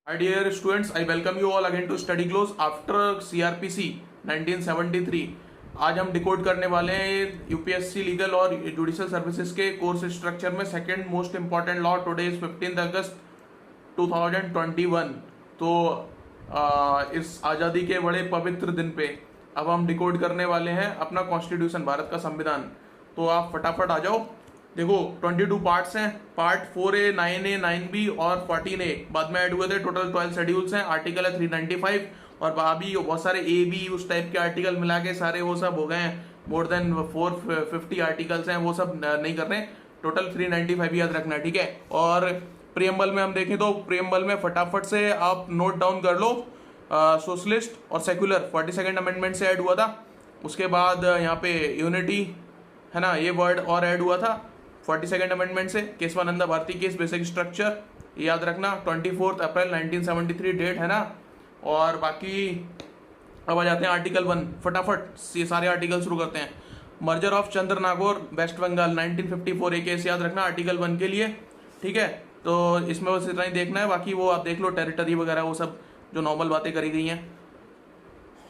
My dear students, I welcome you all again to Study Close after CRPC 1973। आज हम decode करने वाले हैं यूपीएससी लीगल और जुडिशियल सर्विसेज के कोर्स स्ट्रक्चर में second most important law. Today is 15 अगस्त 2021। तो इस आज़ादी के बड़े पवित्र दिन पे अब हम डिकोड करने वाले हैं अपना कॉन्स्टिट्यूशन, भारत का संविधान। तो आप फटाफट आ जाओ। देखो 22 पार्ट्स हैं। पार्ट 4A, 9A, 9B और 14A बाद में ऐड हुए थे। टोटल 12 शेड्यूल्स हैं। आर्टिकल है 395 और अभी बहुत सारे AB उस टाइप के आर्टिकल मिला के सारे वो सब हो गए हैं। मोर देन 450 आर्टिकल्स हैं, वो सब नहीं कर रहे हैं। टोटल 395 याद रखना, ठीक है। और प्रियम्बल में हम देखें तो प्रियम्बल में फटाफट से आप नोट डाउन कर लो। सोशलिस्ट और सेक्युलर 42nd अमेंडमेंट से ऐड हुआ था। उसके बाद यहाँ पे यूनिटी है ना, ये वर्ड और ऐड हुआ था 42nd अमेंडमेंट से। Kesavananda Bharati case basic structure याद रखना, 24 अप्रैल 1973 डेट है ना। और बाकी अब आ जाते हैं आर्टिकल 1। फटाफट ये सारे आर्टिकल शुरू करते हैं। Merger of Chandernagore west Bengal 1954 a case याद रखना आर्टिकल 1 के लिए, ठीक है। तो इसमें बस इतना ही देखना है, बाकी वो आप देख लो टेरिटरी वगैरह वो सब जो नॉर्मल बातें करी गई हैं।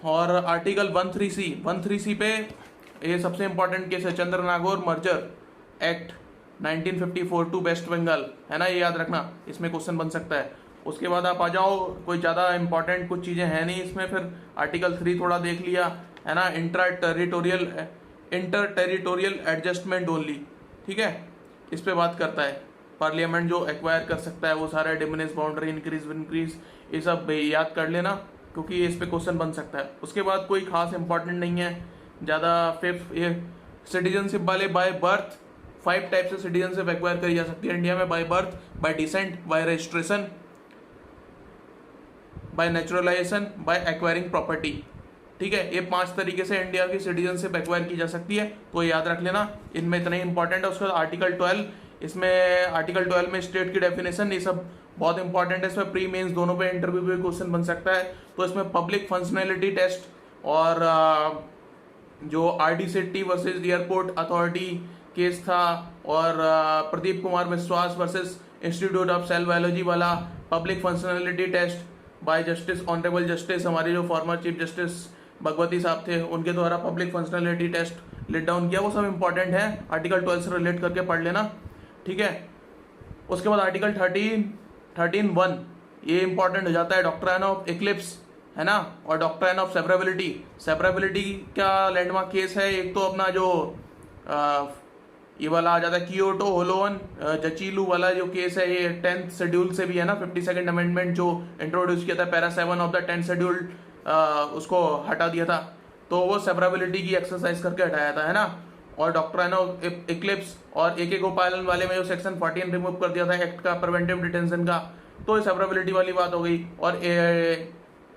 और आर्टिकल 13C पे ये सबसे इंपॉर्टेंट केस है, Chandernagore merger act 1954 to West Bengal है ना, ये याद रखना, इसमें क्वेश्चन बन सकता है। उसके बाद आप आ जाओ, कोई ज़्यादा इंपॉर्टेंट कुछ चीज़ें हैं नहीं इसमें। फिर आर्टिकल 3 थोड़ा देख लिया है ना, इंटर टेरिटोरियल एडजस्टमेंट ओनली, ठीक है। इस पे बात करता है पार्लियामेंट जो एक्वायर कर सकता है वो सारा, डिमिनिश बाउंड्री, इंक्रीज, ये सब याद कर लेना क्योंकि इस पे क्वेश्चन बन सकता है। उसके बाद कोई खास इंपॉर्टेंट नहीं है ज़्यादा। फिफ्थ ये सिटीजनशिप वाले बाय बर्थ 5 टाइप से सिटीजनशिप एक्वायर करी जा सकती है इंडिया में। By birth, by descent, by registration, by naturalisation, by acquiring property, ठीक है। ये 5 तरीके से इंडिया की सिटीजनशिप एक्वायर की जा सकती है, तो याद रख लेना, इनमें इतना ही इंपॉर्टेंट है। उसके बाद आर्टिकल 12, इसमें आर्टिकल 12 में स्टेट की डेफिनेशन, ये सब बहुत इंपॉर्टेंट है। इसमें प्री मेंस दोनों पे इंटरव्यू पे क्वेश्चन बन सकता है। तो इसमें पब्लिक फंक्शनैलिटी टेस्ट और जो RD Shetty versus airport authority case था, और Pradeep Kumar Biswas versus institute of cell biology वाला public functionality test by justice honourable justice, हमारे जो फॉर्मर चीफ जस्टिस भगवती साहब थे उनके द्वारा public functionality test laid down किया, वो सब इंपॉर्टेंट है। आर्टिकल 12 से रिलेट करके पढ़ लेना, ठीक है। उसके बाद आर्टिकल 13(1) ये इंपॉर्टेंट हो जाता है, डॉक्ट्राइन ऑफ इक्लिप्स है ना, और डॉक्ट्राइन ऑफ सेपरेबिलिटी का लैंडमार्क केस है। एक तो अपना जो ये वाला आ जाता है कियोटो होलोवन जचीलू वाला जो केस है, ये 10th शेड्यूल से भी है ना, 52nd अमेंडमेंट जो इंट्रोड्यूस किया था, para 7 of the 10th schedule उसको हटा दिया था, तो वो सेपरेबिलिटी की एक्सरसाइज करके हटाया था है ना। और डॉक्ट्राइन ऑफ इक्लिप्स और AK गोपालन वाले में जो सेक्शन 14 रिमूव कर दिया था एक्ट का, प्रिवेंटिव डिटेंशन का, तो ये सेपरेबिलिटी वाली बात हो गई। और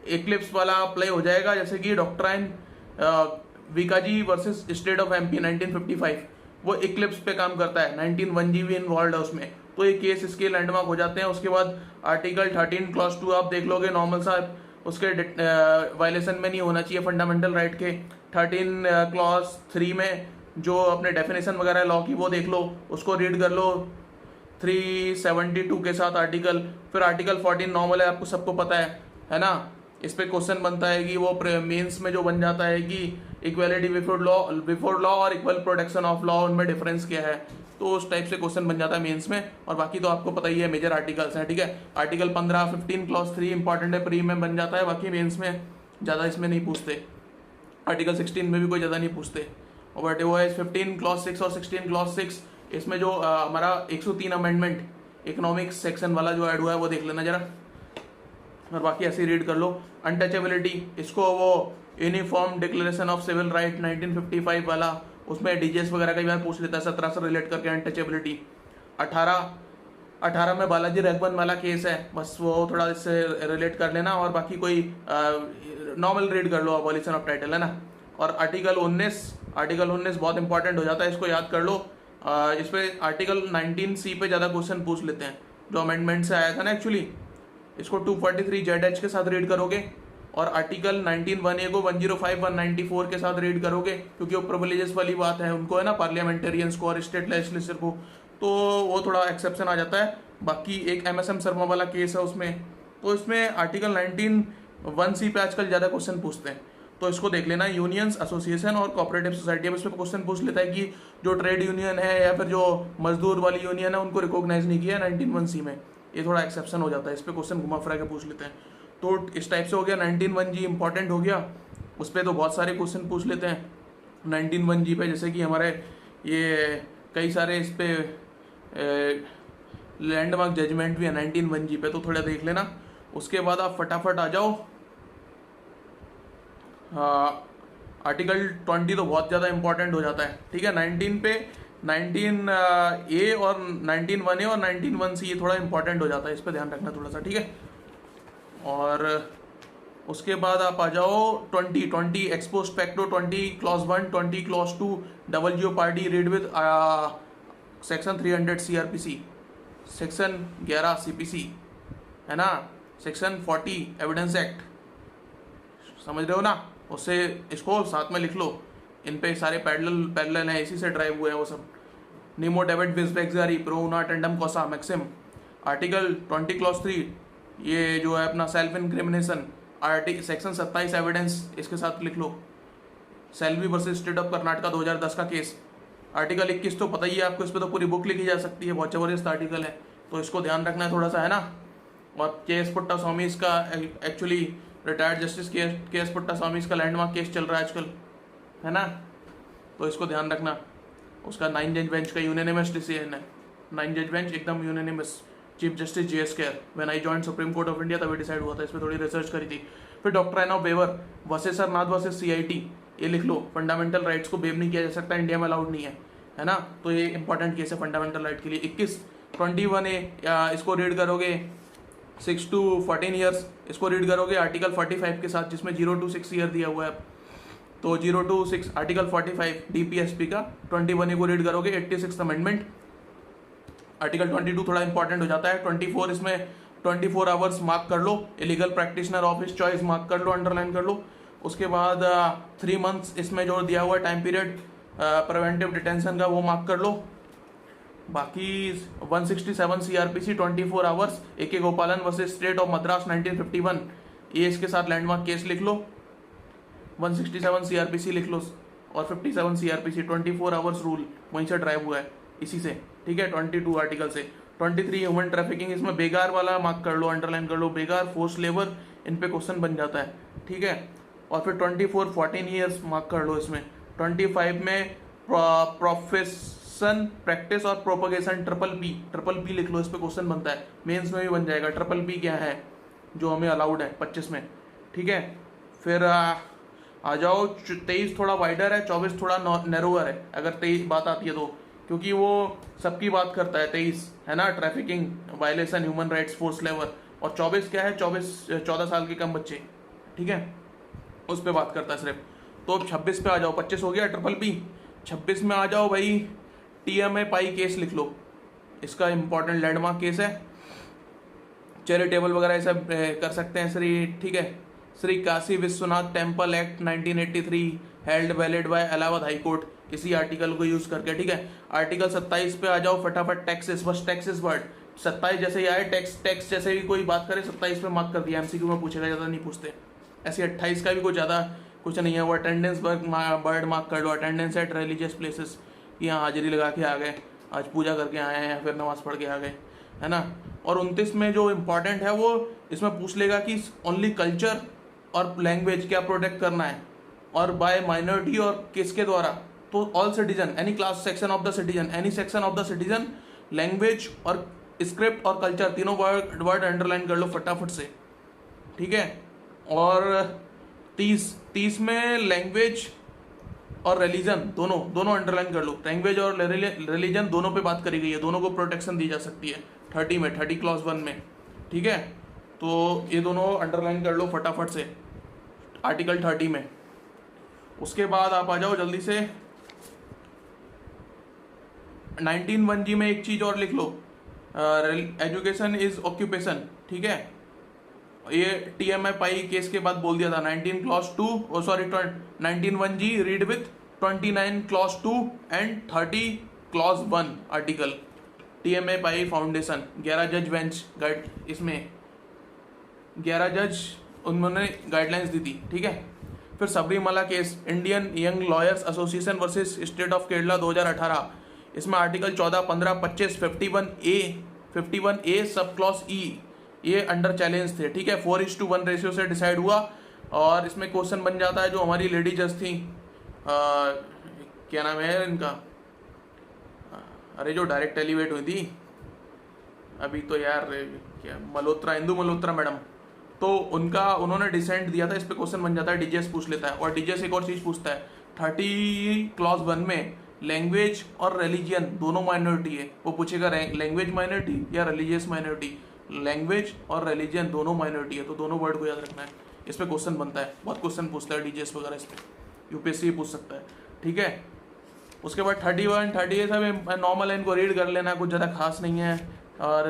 इक्लिप्स वाला अप्लाई हो जाएगा जैसे कि doctrine Bhikaji versus state of MP 1955, वो इक्लिप्स पे काम करता है, 19(1) भी इन्वॉल्व है उसमें, तो ये केस इसके लैंडमार्क हो जाते हैं। उसके बाद आर्टिकल 13 क्लॉज 2 आप देख लोगे, नॉर्मल सा उसके वायलेशन में नहीं होना चाहिए फंडामेंटल राइट के। 13 क्लॉज 3 में जो अपने डेफिनेशन वगैरह लॉ की वो देख लो, उसको रीड कर लो 372 के साथ आर्टिकल। फिर आर्टिकल 14 नॉर्मल है, आपको सबको पता है ना। इस पे क्वेश्चन बनता है कि वो मेंस में जो बन जाता है कि इक्वालिटी बिफोर लॉ और इक्वल प्रोटेक्शन ऑफ लॉ, उनमें डिफरेंस क्या है, तो उस टाइप से क्वेश्चन बन जाता है मेंस में। और बाकी तो आपको पता ही है मेजर आर्टिकल्स हैं, ठीक है। आर्टिकल 15 क्लॉज 3 इंपॉर्टेंट है, प्री में बन जाता है, बाकी मेंस में ज़्यादा इसमें नहीं पूछते। आर्टिकल 16 में भी कोई ज़्यादा नहीं पूछते। और बट वो है 15 क्लॉज 6 और 16 क्लॉज 6, इसमें जो हमारा 103 अमेंडमेंट इकोनॉमिक्स सेक्शन वाला जो ऐड हुआ है वो देख लेना जरा, और बाकी ऐसे रीड कर लो। अनटचेबिलिटी, इसको वो uniform declaration of civil right 1955 वाला, उसमें DGS वगैरह कई बार पूछ लेता है 17 से रिलेट करके अनटचेबिलिटी। 18 में बालाजी रघवन वाला केस है, बस वो थोड़ा इससे रिलेट कर लेना, और बाकी कोई नॉर्मल रीड कर लो, अबॉलिशन ऑफ टाइटल है ना। और आर्टिकल 19 बहुत इंपॉर्टेंट हो जाता है, इसको याद कर लो। इस पे आर्टिकल 19C पे ज़्यादा क्वेश्चन पूछ लेते हैं, जो अमेंडमेंट से आया था ना एक्चुअली, इसको 243 ZH के साथ रीड करोगे, और आर्टिकल 19(1)(a) को 105, 194 के साथ रीड करोगे, क्योंकि वो प्रिविलेजेस वाली बात है उनको है ना, पार्लियामेंटेरियंस को और स्टेट लेजिस्लेचर को, तो वो थोड़ा एक्सेप्शन आ जाता है। बाकी एक MSM शर्मा वाला केस है, उसमें तो इसमें आर्टिकल 19(1)(c) पे आजकल ज़्यादा क्वेश्चन पूछते हैं, तो इसको देख लेना। यूनियंस, एसोसिएशन और कोऑपरेटिव सोसाइटी, अब इसमें क्वेश्चन पूछ लेता है कि जो ट्रेड यूनियन है या फिर जो मजदूर वाली यूनियन है उनको रिकॉग्नाइज नहीं किया 19(1)(c) में, ये थोड़ा एक्सेप्शन हो जाता है, इस पर क्वेश्चन घुमा फिरा के पूछ लेते हैं। तो इस टाइप से हो गया 19(1)(g) इंपॉर्टेंट हो गया, उस पर तो बहुत सारे क्वेश्चन पूछ लेते हैं 19(1)(g) पे, जैसे कि हमारे ये कई सारे इस पे लैंडमार्क जजमेंट भी है 19(1)(g) पे, तो थोड़ा देख लेना। उसके बाद आप फटाफट आ जाओ आर्टिकल 20, तो बहुत ज़्यादा इंपॉर्टेंट हो जाता है, ठीक है। 19 पे 19(a) और 19(1)(a) और 19(1)(c) ये थोड़ा इंपॉर्टेंट हो जाता है, इस पर ध्यान रखना थोड़ा सा, ठीक है। और उसके बाद आप आ जाओ 20 ex post facto 20 clause 1, 20 clause 2 double jeopardy read with section 300 CRPC, section 11 CPC, है ना, सेक्शन 40 एविडेंस एक्ट, समझ रहे हो ना, उससे इसको साथ में लिख लो, इन पे सारे पैरेलल हैं, इसी से ड्राइव हुए हैं वो सब। नीमो डेविड विस्बेक्सारी प्रोना टेंडम कोसा मैक्सिम, आर्टिकल 20 क्लॉज 3 ये जो है अपना सेल्फ इनक्रिमिनेशन, सेक्शन 27 एविडेंस इसके साथ लिख लो। Selvi versus state of Karnataka 2010 का केस, आर्टिकल 21 तो पता ही है आपको, इस पर तो पूरी बुक लिखी जा सकती है, बहुत जबरदस्त आर्टिकल है, तो इसको ध्यान रखना है थोड़ा सा, है ना। और के.एस. पुट्टास्वामी इसका actually retired justice KS. Puttaswamy इसका लैंडमार्क केस चल रहा है आजकल, है ना, तो इसको ध्यान रखना। उसका 9 जज बेंच का यूनानिमस डिसीजन है, 9 जज बेंच एकदम unanimous, chief justice J.S. Khehar, when I joined Supreme Court of India तभी डिसाइड हुआ था, इस पर थोड़ी रिसर्च करी थी। फिर doctrine of waiver versus Sarnath versus CIT, ये लिख लो, फंडामेंटल राइट्स को वेव नहीं किया जा सकता, इंडिया में अलाउड नहीं है ना, तो ये इंपॉर्टेंट केस है फंडामेंटल राइट के लिए। 21 इसको रीड करोगे 6 to 14 ईयर्स, इसको रीड करोगे आर्टिकल 45 के साथ, जिसमें 0 to 6 ईयर दिया हुआ है, तो 0 to 6 आर्टिकल 45 DPSP का। 21 को रीड करोगे 86th अमेंडमेंट। आर्टिकल 22 थोड़ा इंपॉर्टेंट हो जाता है। 24 इसमें 24 आवर्स मार्क कर लो, illegal practitioner of his choice mark कर लो, अंडरलाइन कर लो। उसके बाद 3 मंथ्स इसमें जो दिया हुआ टाइम पीरियड प्रिवेंटिव डिटेंशन का, वो मार्क कर लो। बाकी 167 CRPC 24 आवर्स, AK गोपालन वर्सेस स्टेट ऑफ मद्रास 1951, ये इसके साथ लैंडमार्क केस लिख लो। 167 CRPC लिख लो और 57 CRPC 24 आवर्स रूल वहीं से ड्राइव हुआ है, इसी से, ठीक है, 22 आर्टिकल से। 23 ह्यूमन ट्रैफिकिंग, इसमें बेगार वाला मार्क कर लो, अंडरलाइन कर लो, बेगार, फोर्स लेबर, इन पे क्वेश्चन बन जाता है, ठीक है। और फिर 24 14 ईयर्स मार्क कर लो इसमें। 25 में प्रोफेशन, प्रैक्टिस और प्रोपगेशन, ट्रिपल पी लिख लो, इस पे क्वेश्चन बनता है, मेंस में भी बन जाएगा। ट्रिपल पी क्या है जो हमें अलाउड है 25 में, ठीक है। फिर आ जाओ 23 थोड़ा वाइडर है, 24 थोड़ा नैरोअर है, अगर 23 बात आती है तो, क्योंकि वो सबकी बात करता है 23, है ना, trafficking, violation, human rights, force labour. और 24 क्या है, 14 साल के कम बच्चे, ठीक है, उस पर बात करता है सिर्फ। तो 26 पे आ जाओ, 25 हो गया ट्रिपल पी। 26 में आ जाओ भाई, TMA पाई केस लिख लो, इसका इंपॉर्टेंट लैंडमार्क केस है, चैरिटेबल वगैरह ये सब कर सकते हैं श्री, ठीक है। Shri Kashi Vishwanath temple act 1983 held valid by Allahabad high court, इसी आर्टिकल को यूज करके, ठीक है। आर्टिकल 27 पे आ जाओ फटाफट, टैक्सेस, बस टैक्सेस वर्ड 27 जैसे ही आए, टैक्स जैसे भी कोई बात करे 27 पे मार्क कर दिया, MCQ में पूछेगा, ज़्यादा नहीं पूछते। ऐसे 28 का भी कुछ ज़्यादा कुछ नहीं है, वो अटेंडेंस बर्ड मार्क कर लो, अटेंडेंस एट रिलीजियस प्लेसेस, कि यहाँ हाजिरी लगा के आ गए, आज पूजा करके आए हैं या फिर नमाज पढ़ के आ गए, है ना। और 29 में जो इम्पोर्टेंट है वो इसमें पूछ लेगा कि ओनली कल्चर और लैंग्वेज क्या प्रोटेक्ट करना है, और बाय माइनॉरिटी और किसके द्वारा, तो all citizen, any class section of the citizen, any section of the citizen, language और स्क्रिप्ट और कल्चर, तीनों वर्ड अंडरलाइन कर लो फटाफट से, ठीक है। और 30 में लैंग्वेज और रिलीजन दोनों अंडरलाइन कर लो, लैंग्वेज और रिलीजन दोनों पे बात करी गई है, दोनों को प्रोटेक्शन दी जा सकती है 30 में, 30 क्लॉज 1 में, ठीक है। तो ये दोनों अंडरलाइन कर लो फटाफट से आर्टिकल 30 में। उसके बाद आप आ जाओ जल्दी से 19(1)(g) में एक चीज और लिख लो, एजुकेशन इज ऑक्यूपेशन, ठीक है। ये TMA पाई केस के बाद बोल दिया था, 19(1)(g) read with 29(2) and 30(1) article, TMA pi foundation, 11 जज बेंच गाइड इसमें, 11 जज उन्होंने गाइडलाइंस दी थी, ठीक है। फिर Sabarimala case, Indian young lawyers association versus state of Kerala 2018, इसमें आर्टिकल 14, 15, 25, 51A सब क्लॉज ई ये अंडर चैलेंज थे, ठीक है। 4:1 रेशियो से डिसाइड हुआ। और इसमें क्वेश्चन बन जाता है जो हमारी लेडी जज थी, क्या नाम है इनका, अरे जो डायरेक्ट एलिवेट हुई थी अभी तो यार, क्या मल्होत्रा, इंदु मल्होत्रा मैडम, तो उन्होंने डिसेंट दिया था। इस पे क्वेश्चन बन जाता है, डीजीएस पूछ लेता है। और डीजीएस एक और चीज पूछता है, 30 क्लॉज 1 में लैंग्वेज और रिलीजियन दोनों माइनॉरिटी है, वो पूछेगा लैंग्वेज माइनॉरिटी या रिलीजियस माइनॉरिटी। लैंग्वेज और रिलीजियन दोनों माइनॉरिटी है, तो दोनों वर्ड को याद रखना है। इस पे क्वेश्चन बनता है, बहुत क्वेश्चन पूछता है डीजीएस वगैरह, इस पे यूपीएससी पूछ सकता है, ठीक है। उसके बाद 31, 30 सब नॉर्मल है, इनको रीड कर लेना, कुछ ज़्यादा खास नहीं है। और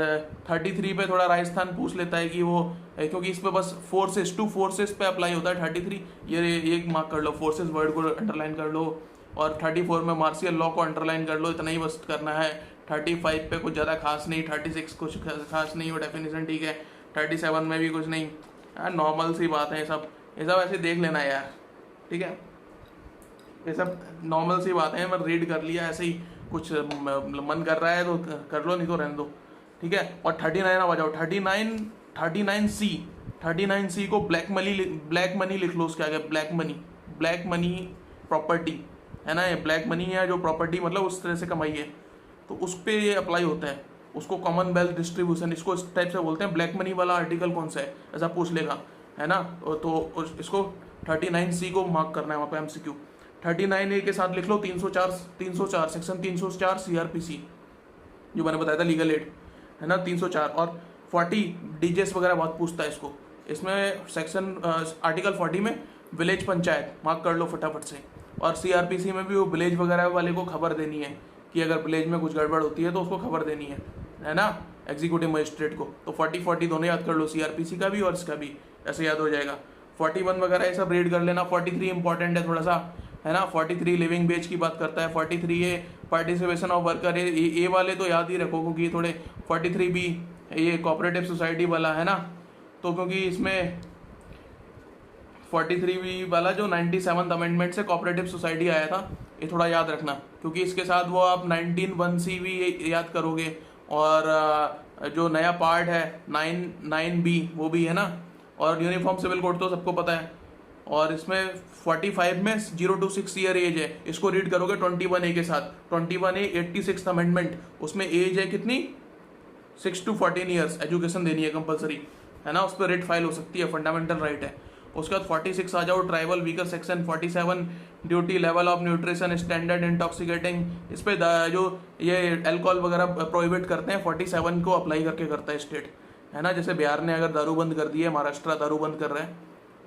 33 पे थोड़ा राजस्थान पूछ लेता है कि वो, क्योंकि इस पे बस फोर्सेस, 2 फोर्सेस पे अप्लाई होता है 33, ये एक मार्क कर लो, फोर्सेस वर्ड को अंडरलाइन कर लो। और 34 में मार्शियल लॉ को अंडरलाइन कर लो, इतना ही बस करना है। 35 पे कुछ ज़्यादा खास नहीं, 36 कुछ खास नहीं, वो डेफिनेशन ठीक है। 37 में भी कुछ नहीं यार, नॉर्मल सी बात है ये सब ऐसे देख लेना है यार, ठीक है। ये सब नॉर्मल सी बातें हैं, मैं रीड कर लिया ऐसे ही, कुछ मन कर रहा है तो कर लो, नहीं तो रहने दो, ठीक है। और 39 आ जाओ, 39C को ब्लैक मनी लिख लो, उसके आगे ब्लैक मनी प्रॉपर्टी है ना, ये ब्लैक मनी है जो प्रॉपर्टी मतलब उस तरह से कमाई है, तो उस पर ये अप्लाई होता है। उसको कॉमनवेल्थ डिस्ट्रीब्यूशन, इसको इस टाइप से बोलते हैं। ब्लैक मनी वाला आर्टिकल कौन सा है ऐसा पूछ लेगा, है ना। तो इसको 39C को मार्क करना है वहाँ पे MCQ। 39A के साथ लिख लो 304 सेक्शन 304 CRPC, जो मैंने बताया था लीगल एड, है ना, 304। और 40 डीजेस वगैरह बहुत पूछता है इसको। इसमें सेक्शन आर्टिकल 40 में विलेज पंचायत मार्क कर लो फटाफट से। और CRPC में भी वो विलेज वगैरह वाले को खबर देनी है कि अगर विलेज में कुछ गड़बड़ होती है तो उसको खबर देनी है ना, एग्जीक्यूटिव मजिस्ट्रेट को। तो 40 दोनों याद कर लो, CRPC का भी और इसका भी, ऐसे याद हो जाएगा। 41 वगैरह ये सब रीड कर लेना। 43 इंपॉर्टेंट है थोड़ा सा, है ना। 43 लिविंग वेज की बात करता है। 43A पार्टिसिपेशन ऑफ वर्कर, ये वाले तो याद ही रखो क्योंकि थोड़े 43B ये कोऑपरेटिव सोसाइटी वाला है ना, तो क्योंकि इसमें 43B वाला जो 97th अमेंडमेंट से कोऑपरेटिव सोसाइटी आया था, ये थोड़ा याद रखना, क्योंकि इसके साथ वो आप 19(1)C भी याद करोगे। और जो नया पार्ट है 9(9)B वो भी है ना। और यूनिफॉर्म सिविल कोड तो सबको पता है। और इसमें 45 में 0 to 6 ईयर एज है, इसको रीड करोगे 21A के साथ। 21A 86th अमेंडमेंट, उसमें एज है कितनी, 6 to 14 ईयर्स, एजुकेशन देनी है कंपलसरी, है ना। उस पर रिट फाइल हो सकती है, फंडामेंटल राइट है। उसके बाद 46 आ जाओ, tribal weaker section. 47 duty level of nutrition standard intoxicating, इस पे जो ये अल्कोहल वगैरह प्रोहिबिट करते हैं 47 को अप्लाई करके करता है स्टेट, है ना। जैसे बिहार ने अगर दारू बंद कर दी है, महाराष्ट्र दारू बंद कर रहा है,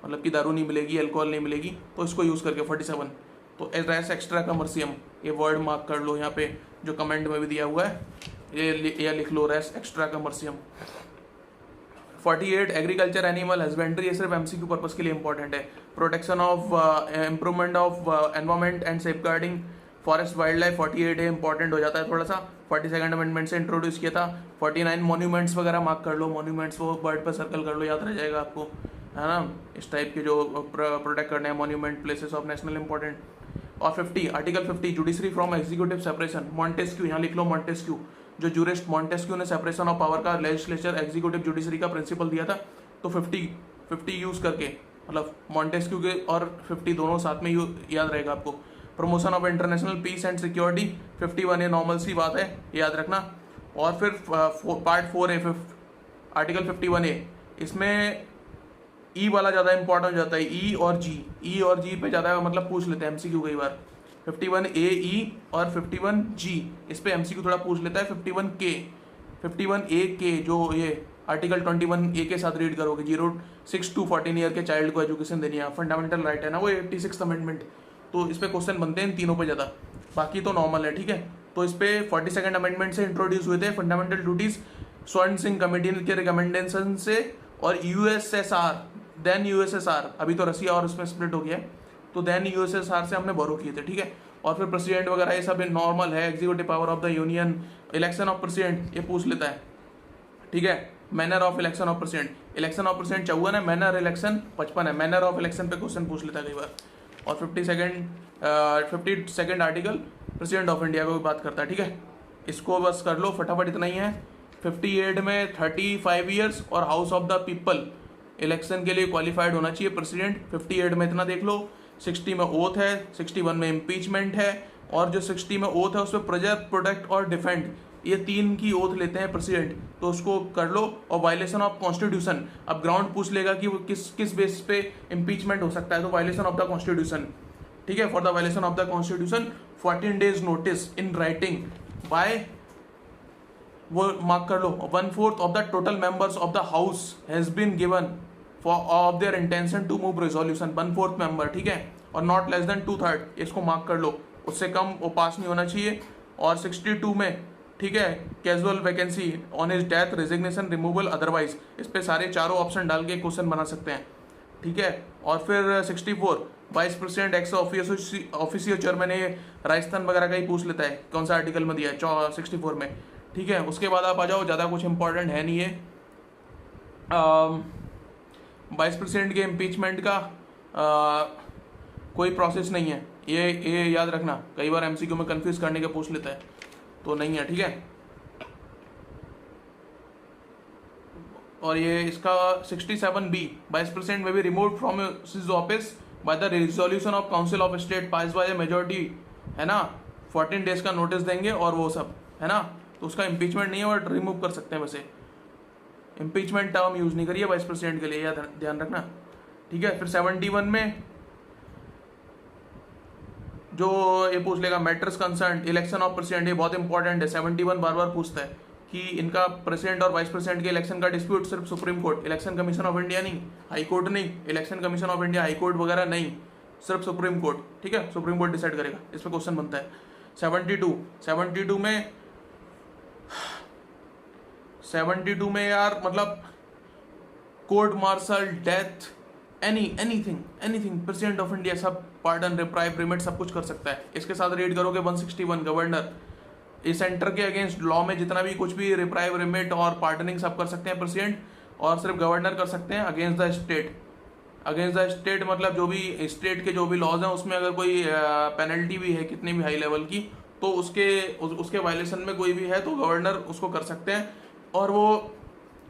मतलब कि दारू नहीं मिलेगी, अल्कोहल नहीं मिलेगी, तो इसको यूज़ करके 47। तो रेस एक्स्ट्रा कमर्शियम, ये वर्ड मार्क कर लो यहाँ पे जो कमेंट में भी दिया हुआ है, ये लिख लो, res extra commercium. 48 agriculture animal husbandry, ये सिर्फ MCQ पर्पस के लिए इंपॉर्टेंट है। Protection of improvement of environment and safeguarding forest wild life, 48A important हो जाता है थोड़ा सा, 42nd अमेंडमेंट से इंट्रोड्यूस किया था। 49 मॉन्यूमेंट्स वगैरह मार्क कर लो, मॉन्यूमेंट्स वो वर्ड पर सर्कल कर लो, याद रह जाएगा आपको, है ना। इस टाइप के जो प्रोटेक्ट करने हैं monument, places of national important. और 50 article 50 judiciary from executive separation, Montesquieu, यहाँ लिख लो मॉन्टेस्क्यू, जो जूरिस्ट मॉन्टेस्क्यू ने सेपरेशन ऑफ पावर का लेजिस्लेचर एग्जीक्यूटिव जुडिशरी का प्रिंसिपल दिया था। तो 50 यूज करके, मतलब मॉन्टेस्क्यू के और 50 दोनों साथ में याद रहेगा आपको। Promotion of international peace and security, 51A normal सी बात है, याद रखना। और फिर पार्ट 4A आर्टिकल 51A, इसमें ई वाला ज़्यादा इंपॉर्टेंट हो जाता है, ई और जी पे ज़्यादा मतलब पूछ लेते हैं MCQ कई बार। 51AE और 51G, इस पे MCQ थोड़ा पूछ लेता है। 51A जो ये आर्टिकल 21A के साथ रीड करोगे, 6 to 14 ईयर के चाइल्ड को एजुकेशन देनी है, फंडामेंटल राइट है ना वो, 86th अमेंडमेंट। तो इस पे क्वेश्चन बनते हैं इन तीनों पे ज़्यादा, बाकी तो नॉर्मल है, ठीक है। तो इस पे 42nd अमेंडमेंट से इंट्रोड्यूस हुए थे फंडामेंटल ड्यूटीज, स्वर्ण सिंह कमेटी के रिकमेंडेशन से। और USSR, देन USSR, अभी तो रसिया और उसमें स्प्लिट हो गया है, तो देन USSR से हमने बोरो किए थे, ठीक है। और फिर प्रेसिडेंट वगैरह ये सब नॉर्मल है, executive power of the union, election of president ये पूछ लेता है, ठीक है। Manner of election of president, election of president 54 है, मैनर इलेक्शन 55 है, मैनर ऑफ इलेक्शन पे क्वेश्चन पूछ लेता है कई बार। और 52nd article president of India को भी बात करता है, ठीक है। इसको बस कर लो फटाफट, इतना ही है। 58 में 35 ईयर्स और house of the people election के लिए क्वालिफाइड होना चाहिए प्रेसिडेंट, 58 में इतना देख लो। 60 में ओथ है, 61 में इम्पीचमेंट है, और जो 60 में ओथ है उसमें प्रोजेक्ट, प्रोटेक्ट और डिफेंड, ये 3 की ओथ लेते हैं प्रेसिडेंट, तो उसको कर लो। और वायलेशन ऑफ कॉन्स्टिट्यूशन, अब ग्राउंड पूछ लेगा कि वो किस बेस पे इम्पीचमेंट हो सकता है, तो वायलेशन ऑफ द कॉन्स्टिट्यूशन, ठीक है। For the violation of the constitution 14 days notice in writing by, वो मार्क कर लो, 1/4 of the total members of the house has been given for of their intention to move resolution, 1/4 member, ठीक है। और not less then 2/3, इसको mark कर लो, उससे कम वो पास नहीं होना चाहिए। और 62 में, ठीक है, casual vacancy on his death, resignation, removal, otherwise, इस पे सारे चारों ऑप्शन डाल के क्वेश्चन बना सकते हैं, ठीक है। और फिर 64 vice president ex officio chairman, ये राजस्थान वगैरह का ही पूछ लेता है कौन सा आर्टिकल में दिया है, 64 में, ठीक है। उसके बाद आप आ जाओ, ज़्यादा कुछ इंपॉर्टेंट है नहीं है। वाइस प्रेसिडेंट के इम्पीचमेंट का कोई प्रोसेस नहीं है, ये याद रखना, कई बार एमसीक्यू में कंफ्यूज करने के पूछ लेता है, तो नहीं है, ठीक है। और ये इसका 67B, वाइस प्रेसिडेंट में भी remove from his office by the resolution of council of state pass by majority, है ना। 14 days का नोटिस देंगे और वो सब, है ना। तो उसका इम्पीचमेंट नहीं है, बट रिमूव कर सकते हैं। वैसे इम्पीचमेंट टर्म यूज नहीं करिए वाइस प्रेसिडेंट के लिए, याद ध्यान रखना, ठीक है। फिर 71 में जो ये पूछ लेगा matters concern election of president, ये बहुत इंपॉर्टेंट है। 71 बार बार पूछता है कि इनका प्रेसिडेंट और वाइस प्रेसिडेंट के इलेक्शन का डिस्प्यूट सिर्फ supreme court, election commission of India नहीं, हाई कोर्ट नहीं, election commission of India, high court वगैरह नहीं, सिर्फ सुप्रीम कोर्ट, ठीक है। सुप्रीम कोर्ट डिसाइड करेगा, इस पर क्वेश्चन बनता है। 72 में यार मतलब court martial, death, anything president of India सब, पार्डन, रिप्राइव, रिमिट, सब कुछ कर सकता है। इसके साथ रीड करोगे 161 गवर्नर, इस सेंटर के अगेंस्ट लॉ में जितना भी कुछ भी रिप्राइव, रिमिट और पार्डनिंग सब कर सकते हैं प्रेसिडेंट, और सिर्फ गवर्नर कर सकते हैं अगेंस्ट द स्टेट, मतलब जो भी स्टेट के जो भी लॉज हैं उसमें अगर कोई पेनल्टी भी है कितनी भी हाई लेवल की, तो उसके वायलेशन में कोई भी है तो गवर्नर उसको कर सकते हैं, और वो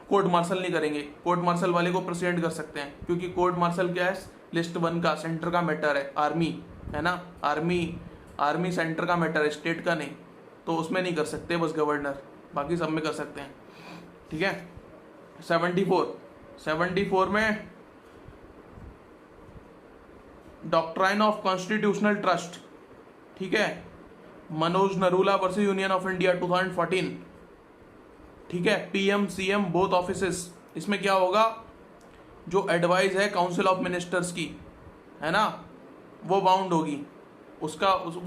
कोर्ट मार्शल नहीं करेंगे। कोर्ट मार्शल वाले को प्रेसिडेंट कर सकते हैं, क्योंकि कोर्ट मार्शल क्या है, लिस्ट 1 का सेंटर का मैटर है, आर्मी है ना, आर्मी सेंटर का मैटर है, स्टेट का नहीं, तो उसमें नहीं कर सकते, बस गवर्नर, बाकी सब में कर सकते हैं, ठीक है। 74 में डॉक्ट्राइन ऑफ कॉन्स्टिट्यूशनल ट्रस्ट, ठीक है, Manoj Narula versus union of India 2014, ठीक है। PM CM बोथ ऑफिसेस, इसमें क्या होगा, जो एडवाइस है काउंसिल ऑफ मिनिस्टर्स की, है ना, वो बाउंड होगी, वो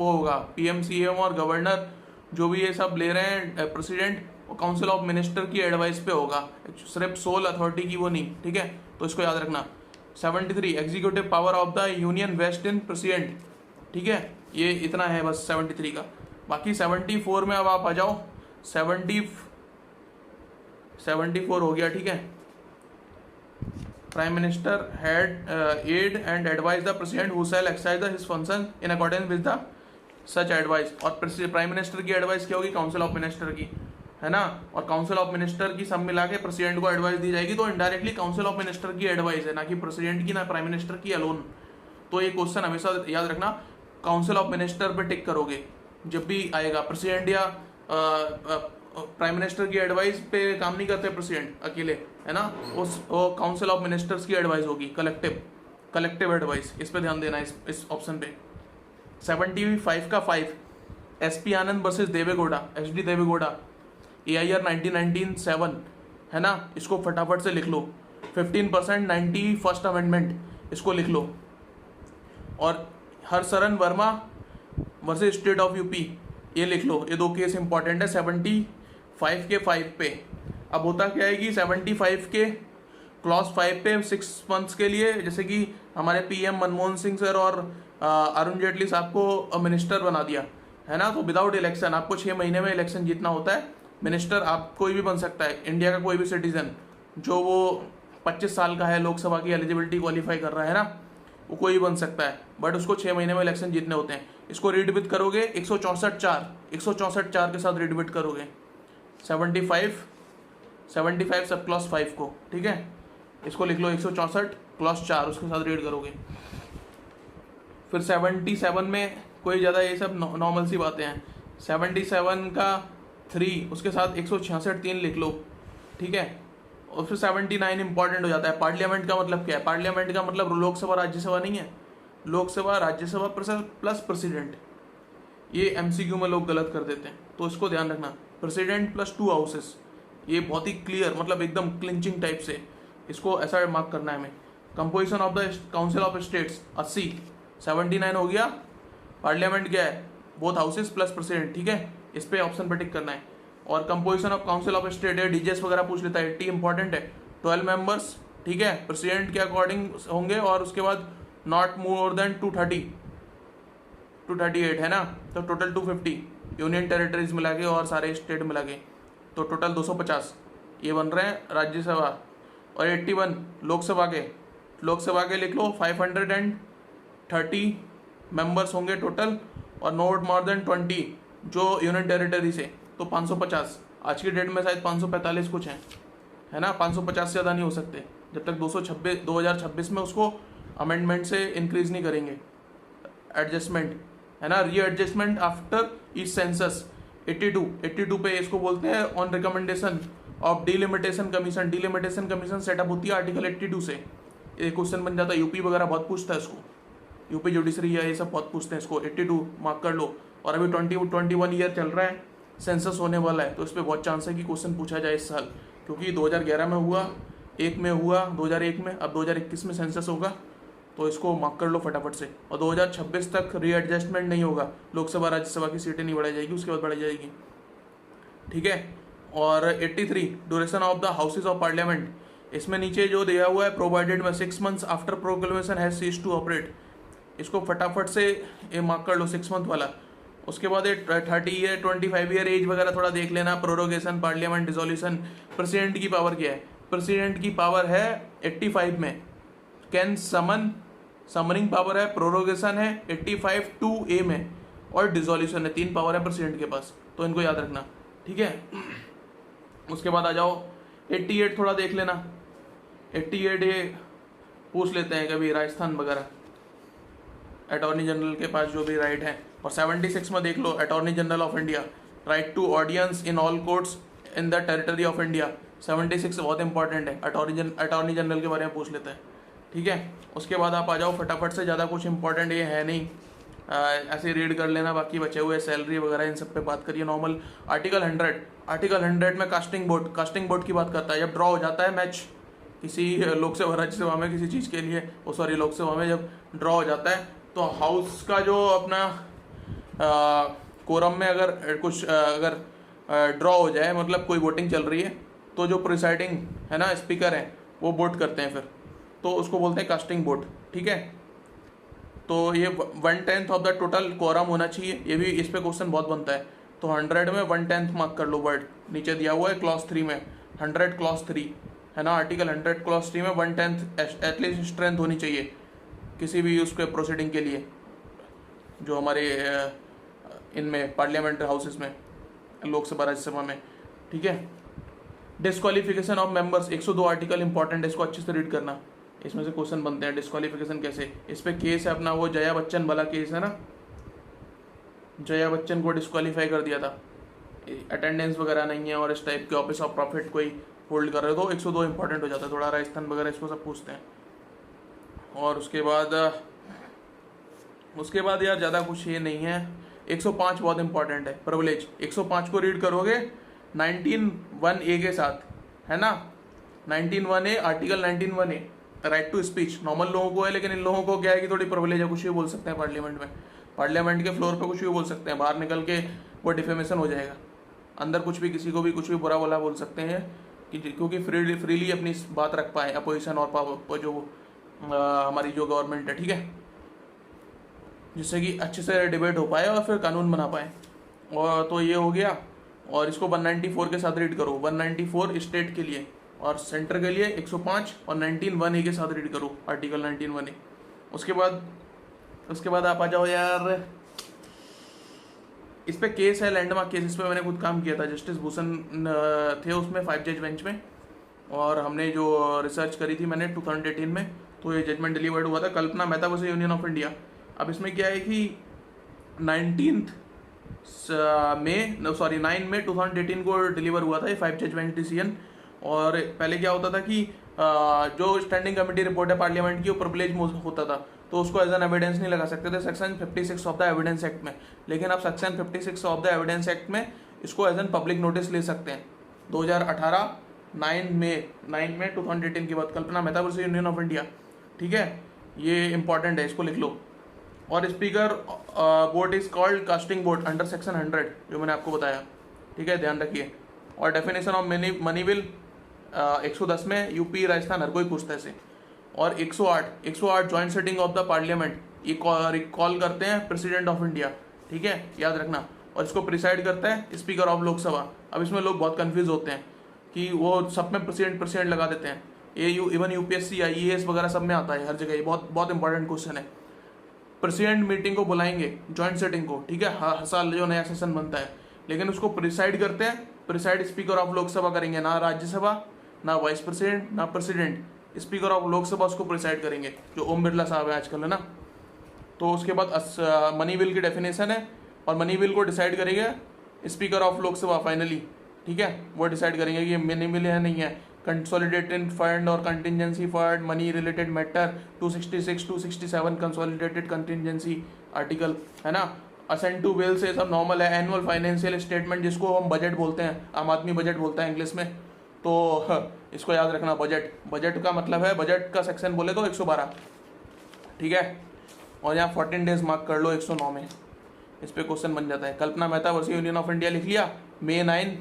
होगा PM CM और गवर्नर जो भी ये सब ले रहे हैं प्रेसिडेंट, वो काउंसिल ऑफ मिनिस्टर की एडवाइस पे होगा, सिर्फ सोल अथॉरिटी की वो नहीं, ठीक है। तो इसको याद रखना। 73 executive power of the union vest in president, ठीक है, ये इतना है बस 73 का। बाकी 74 में अब आप आ जाओ, 74 हो गया, ठीक है। Prime minister had aid and advise the president who shall exercise his function in accordance with the such advice, और प्राइम मिनिस्टर की एडवाइस क्या होगी, काउंसिल ऑफ मिनिस्टर की, है ना। और काउंसिल ऑफ मिनिस्टर की सब मिला के प्रेसिडेंट को एडवाइस दी जाएगी, तो इनडायरेक्टली काउंसिल ऑफ मिनिस्टर की एडवाइस है, ना कि प्रेसिडेंट की, ना प्राइम मिनिस्टर की अलोन। तो ये क्वेश्चन हमेशा याद रखना, काउंसिल ऑफ मिनिस्टर पे टिक करोगे जब भी आएगा। प्रेसिडेंट या प्राइम मिनिस्टर की एडवाइस पे काम नहीं करते प्रेसिडेंट अकेले, है ना, वो काउंसिल ऑफ मिनिस्टर्स की एडवाइस होगी, कलेक्टिव एडवाइस, इस पे ध्यान देना, इस ऑप्शन पे। 75 का 5 SP Anand versus Deve Gowda, HD Deve Gowda, AIR 1997, है ना, इसको फटाफट से लिख लो। 15% 91st अमेंडमेंट, इसको लिख लो। और Harsharan Verma versus state of UP, ये लिख लो, ये 2 केस इंपॉर्टेंट है 75 के 5 पे। अब होता क्या है कि 75 के क्लॉज 5 पे 6 months के लिए, जैसे कि हमारे PM मनमोहन सिंह सर और अरुण जेटली साहब को मिनिस्टर बना दिया, है ना, तो विदाउट इलेक्शन आपको 6 महीने में इलेक्शन जीतना होता है। मिनिस्टर आप कोई भी बन सकता है, इंडिया का कोई भी सिटीजन, जो वो 25 साल का है, लोकसभा की एलिजिबिलिटी क्वालिफाई कर रहा है ना, वो कोई भी बन सकता है, बट उसको 6 महीने में इलेक्शन जीतने होते हैं। इसको रीड विथ करोगे 164 के साथ रीड विथ करोगे 75 सब क्लॉस 5 को, ठीक है। इसको लिख लो 164 क्लॉस 4, उसके साथ रीड करोगे। फिर 77 में कोई ज़्यादा ये सब नॉर्मल सी बातें हैं। 77 का 3 उसके साथ 166 3 लिख लो, ठीक है। और फिर 79 इंपॉर्टेंट हो जाता है। पार्लियामेंट का मतलब क्या है? पार्लियामेंट का मतलब लोकसभा राज्यसभा नहीं है, लोकसभा राज्यसभा प्लस प्रेसिडेंट। ये एमसीक्यू में लोग गलत कर देते हैं, तो इसको ध्यान रखना। प्रेसिडेंट प्लस 2 हाउसेस, ये बहुत ही क्लियर, मतलब एकदम क्लिंचिंग टाइप से, इसको ऐसा मार्क करना है हमें। Composition of the council of states 80, 79 हो गया। पार्लियामेंट क्या है? बोथ हाउसेस प्लस प्रेसिडेंट, ठीक है। इस पे ऑप्शन पे टिक करना है। और composition of council of state है, डीजीएस वगैरह पूछ लेता है, 80 इंपॉर्टेंट है। 12 मेंबर्स, ठीक है, प्रेसिडेंट के अकॉर्डिंग होंगे, और उसके बाद नॉट मोर देन 238 है ना, तो टोटल 250 यूनियन टेरिटरीज मिला के और सारे स्टेट मिला के, तो टोटल 250 ये बन रहे हैं राज्यसभा। और 81 लोकसभा के लिख लो 530 मेंबर्स होंगे टोटल, और नॉट मोर देन 20 जो यूनियन टेरिटरी से, तो 550। आज की डेट में शायद 545 कुछ हैं, है ना। 550 से ज़्यादा नहीं हो सकते जब तक 2026 में उसको अमेंडमेंट से इंक्रीज नहीं करेंगे, एडजस्टमेंट, है ना, रीएडजस्टमेंट आफ्टर ईच सेंसस। 82 पे इसको बोलते हैं on recommendation of delimitation commission. Delimitation commission setup होती है आर्टिकल 82 से। एक क्वेश्चन बन जाता है, यूपी वगैरह बहुत पूछता है इसको, यूपी जुडिशरी या ये सब बहुत पूछते हैं इसको। 82 मार्क कर लो। और अभी 21 ईयर चल रहा है, सेंसस होने वाला है, तो इस पर बहुत चांस है कि क्वेश्चन पूछा जाए इस साल, क्योंकि 2011 में हुआ, 2001 में, अब 2021 में सेंसस होगा, तो इसको मार्क कर लो फटाफट से। और 2026 तक रीएडजस्टमेंट नहीं होगा, लोकसभा राज्यसभा की सीटें नहीं बढ़ाई जाएगी, उसके बाद बढ़ाई जाएगी, ठीक है। और 83 duration of the houses of parliament, इसमें नीचे जो दिया हुआ है प्रोवाइडेड में 6 months after proclamation has ceased to operate, इसको फटाफट से ये मार्क कर लो 6 मंथ वाला। उसके बाद ये 30 ईयर 25 ईयर एज वगैरह थोड़ा देख लेना। Prorogation, parliament dissolution. प्रेसिडेंट की पावर क्या है? प्रेसिडेंट की पावर है 85 में कैन समनिंग पावर है, प्रोरोगेशन है 85 2A में, और डिसोल्यूशन है। 3 पावर है प्रेसिडेंट के पास, तो इनको याद रखना, ठीक है। उसके बाद आ जाओ 88 थोड़ा देख लेना। 88 ये पूछ लेते हैं कभी, राजस्थान वगैरह, अटॉर्नी जनरल के पास जो भी राइट है। और 76 में देख लो, attorney general of India, right to audience in all courts in the territory of India. 76 बहुत इंपॉर्टेंट है, अटॉर्नी जनरल के बारे में पूछ लेता है, ठीक है। उसके बाद आप आ जाओ फटाफट से, ज़्यादा कुछ इंपॉर्टेंट ये है नहीं, ऐसे रीड कर लेना। बाकी बचे हुए सैलरी वगैरह इन सब पे बात करिए नॉर्मल। आर्टिकल 100 में कास्टिंग बोर्ड की बात करता है। जब ड्रॉ हो जाता है मैच किसी लोकसभा राज्यसभा में किसी चीज़ के लिए, लोकसभा में जब ड्रॉ हो जाता है, तो हाउस का जो अपना कोरम में अगर कुछ अगर ड्रॉ हो जाए, मतलब कोई वोटिंग चल रही है, तो जो प्रिसाइडिंग है ना, स्पीकर हैं, वो वोट करते हैं फिर, तो उसको बोलते हैं कास्टिंग वोट, ठीक है। तो ये 1/10 ऑफ द टोटल कोरम होना चाहिए, ये भी इस पे क्वेश्चन बहुत बनता है। तो 100 में 1/10 मार्क कर लो वर्ड, नीचे दिया हुआ है क्लॉज 3 में, 100 क्लॉज 3 है ना, आर्टिकल 100 क्लॉज 3 में 1/10 एटलीस्ट स्ट्रेंथ होनी चाहिए किसी भी उसके प्रोसीडिंग के लिए, जो हमारे इनमें पार्लियामेंट्री हाउसेस में, लोकसभा राज्यसभा में, ठीक है। Disqualification of members 102 article important है, इसको अच्छे से रीड करना, इसमें से क्वेश्चन बनते हैं। डिस्क्वालिफिकेशन कैसे, इस पे केस है अपना, वो जया बच्चन वाला केस है ना, जया बच्चन को डिस्क्वालीफाई कर दिया था, अटेंडेंस वगैरह नहीं है और इस टाइप के ऑफिस ऑफ प्रॉफिट कोई होल्ड कर रहे हो, तो 102 इंपॉर्टेंट हो जाता है थोड़ा। राजस्थान वगैरह इसको सब पूछते हैं। और उसके बाद यार ज़्यादा कुछ ये नहीं है। 105 बहुत इंपॉर्टेंट है, प्रिविलेज। 105 को रीड करोगे 19(1)A के साथ, है ना, 19(1)A, article 19(1)A, right to speech normal लोगों को है, लेकिन इन लोगों को क्या है कि थोड़ी प्रिविलेज है, कुछ भी बोल सकते हैं पार्लियामेंट में, पार्लियामेंट के फ्लोर पे कुछ भी बोल सकते हैं, बाहर निकल के वो डिफेमेशन हो जाएगा। अंदर कुछ भी किसी को भी कुछ भी बुरा भला बोल सकते हैं, क्योंकि फ्रीली अपनी बात रख पाए अपोजिशन और पावर जो हमारी जो गवर्नमेंट है, ठीक है, जिससे कि अच्छे से डिबेट हो पाए और फिर कानून बना पाए। और तो ये हो गया। और इसको 194 के साथ रीड करो, 194 स्टेट के लिए, और सेंटर के लिए 105 और 19(1)(a) के साथ रीड करो, आर्टिकल 19(1)(a). उसके बाद आप आ जाओ यार, इस पे केस है लैंडमार्क केस, इस पे मैंने खुद काम किया था, जस्टिस भूषण थे उसमें 5 जज बेंच में, और हमने जो रिसर्च करी थी मैंने 2018 में, तो ये जजमेंट डिलीवर्ड हुआ था, Kalpana Mehta versus union of India. अब इसमें क्या है कि 9 मई 2018 को डिलीवर हुआ था ये 5 जज बेंच डिसीजन। और पहले क्या होता था कि जो स्टैंडिंग कमेटी रिपोर्ट है पार्लियामेंट की वो प्रिविलेज होता था, तो उसको एज एन एविडेंस नहीं लगा सकते थे section 56 of the evidence act में। लेकिन अब section 56 of the evidence act में इसको एज एन पब्लिक नोटिस ले सकते हैं। 2018 9 मई 2018 की बात, Kalpana Mehta versus union of India, ठीक है, ये इंपॉर्टेंट है, इसको लिख लो। और speaker board is called casting board under section 100, जो मैंने आपको बताया, ठीक है, ध्यान रखिए। और डेफिनेशन ऑफ मनी बिल 110 में यूपी राजस्थान हर कोई पूछता है इसे। और 108 joint sitting of the parliament, ये कॉल करते हैं प्रेसिडेंट ऑफ इंडिया, ठीक है, याद रखना। और इसको प्रिसाइड करता है स्पीकर ऑफ लोकसभा। अब इसमें लोग बहुत कंफ्यूज होते हैं कि वो सब में प्रेसिडेंट लगा देते हैं, इवन यूपीएससी IAS वगैरह सब में आता है, हर जगह। ये बहुत इंपॉर्टेंट क्वेश्चन है। प्रेसिडेंट मीटिंग को बुलाएंगे, जॉइंट सेटिंग को, ठीक है, हर साल जो नया सेशन बनता है, लेकिन उसको प्रिसाइड करते हैं, प्रिसाइड स्पीकर ऑफ लोकसभा करेंगे, ना राज्यसभा, ना वाइस प्रेसिडेंट, ना प्रेसिडेंट, स्पीकर ऑफ लोकसभा उसको प्रिसाइड करेंगे, जो ओम बिरला साहब है आजकल, है ना। तो उसके बाद मनी बिल की डेफिनेशन है, और मनी बिल को डिसाइड करेंगे स्पीकर ऑफ लोकसभा फाइनली, ठीक है, वो डिसाइड करेंगे कि मनी बिल है नहीं है। कंसोलिडेटेड फंड और contingency fund, money related matter 266 267 consolidated contingency article, है ना। असेंट टू बिल से सब नॉर्मल है। एनुअल फाइनेंशियल स्टेटमेंट, जिसको हम बजट बोलते हैं, आम आदमी बजट बोलता है इंग्लिश में, तो इसको याद रखना। बजट का मतलब है, बजट का सेक्शन बोले तो 112, ठीक है। और यहाँ 14 डेज मार्क कर लो 109 में, इस पे क्वेश्चन बन जाता है। Kalpana Mehta versus union of India लिख लिया, May 9,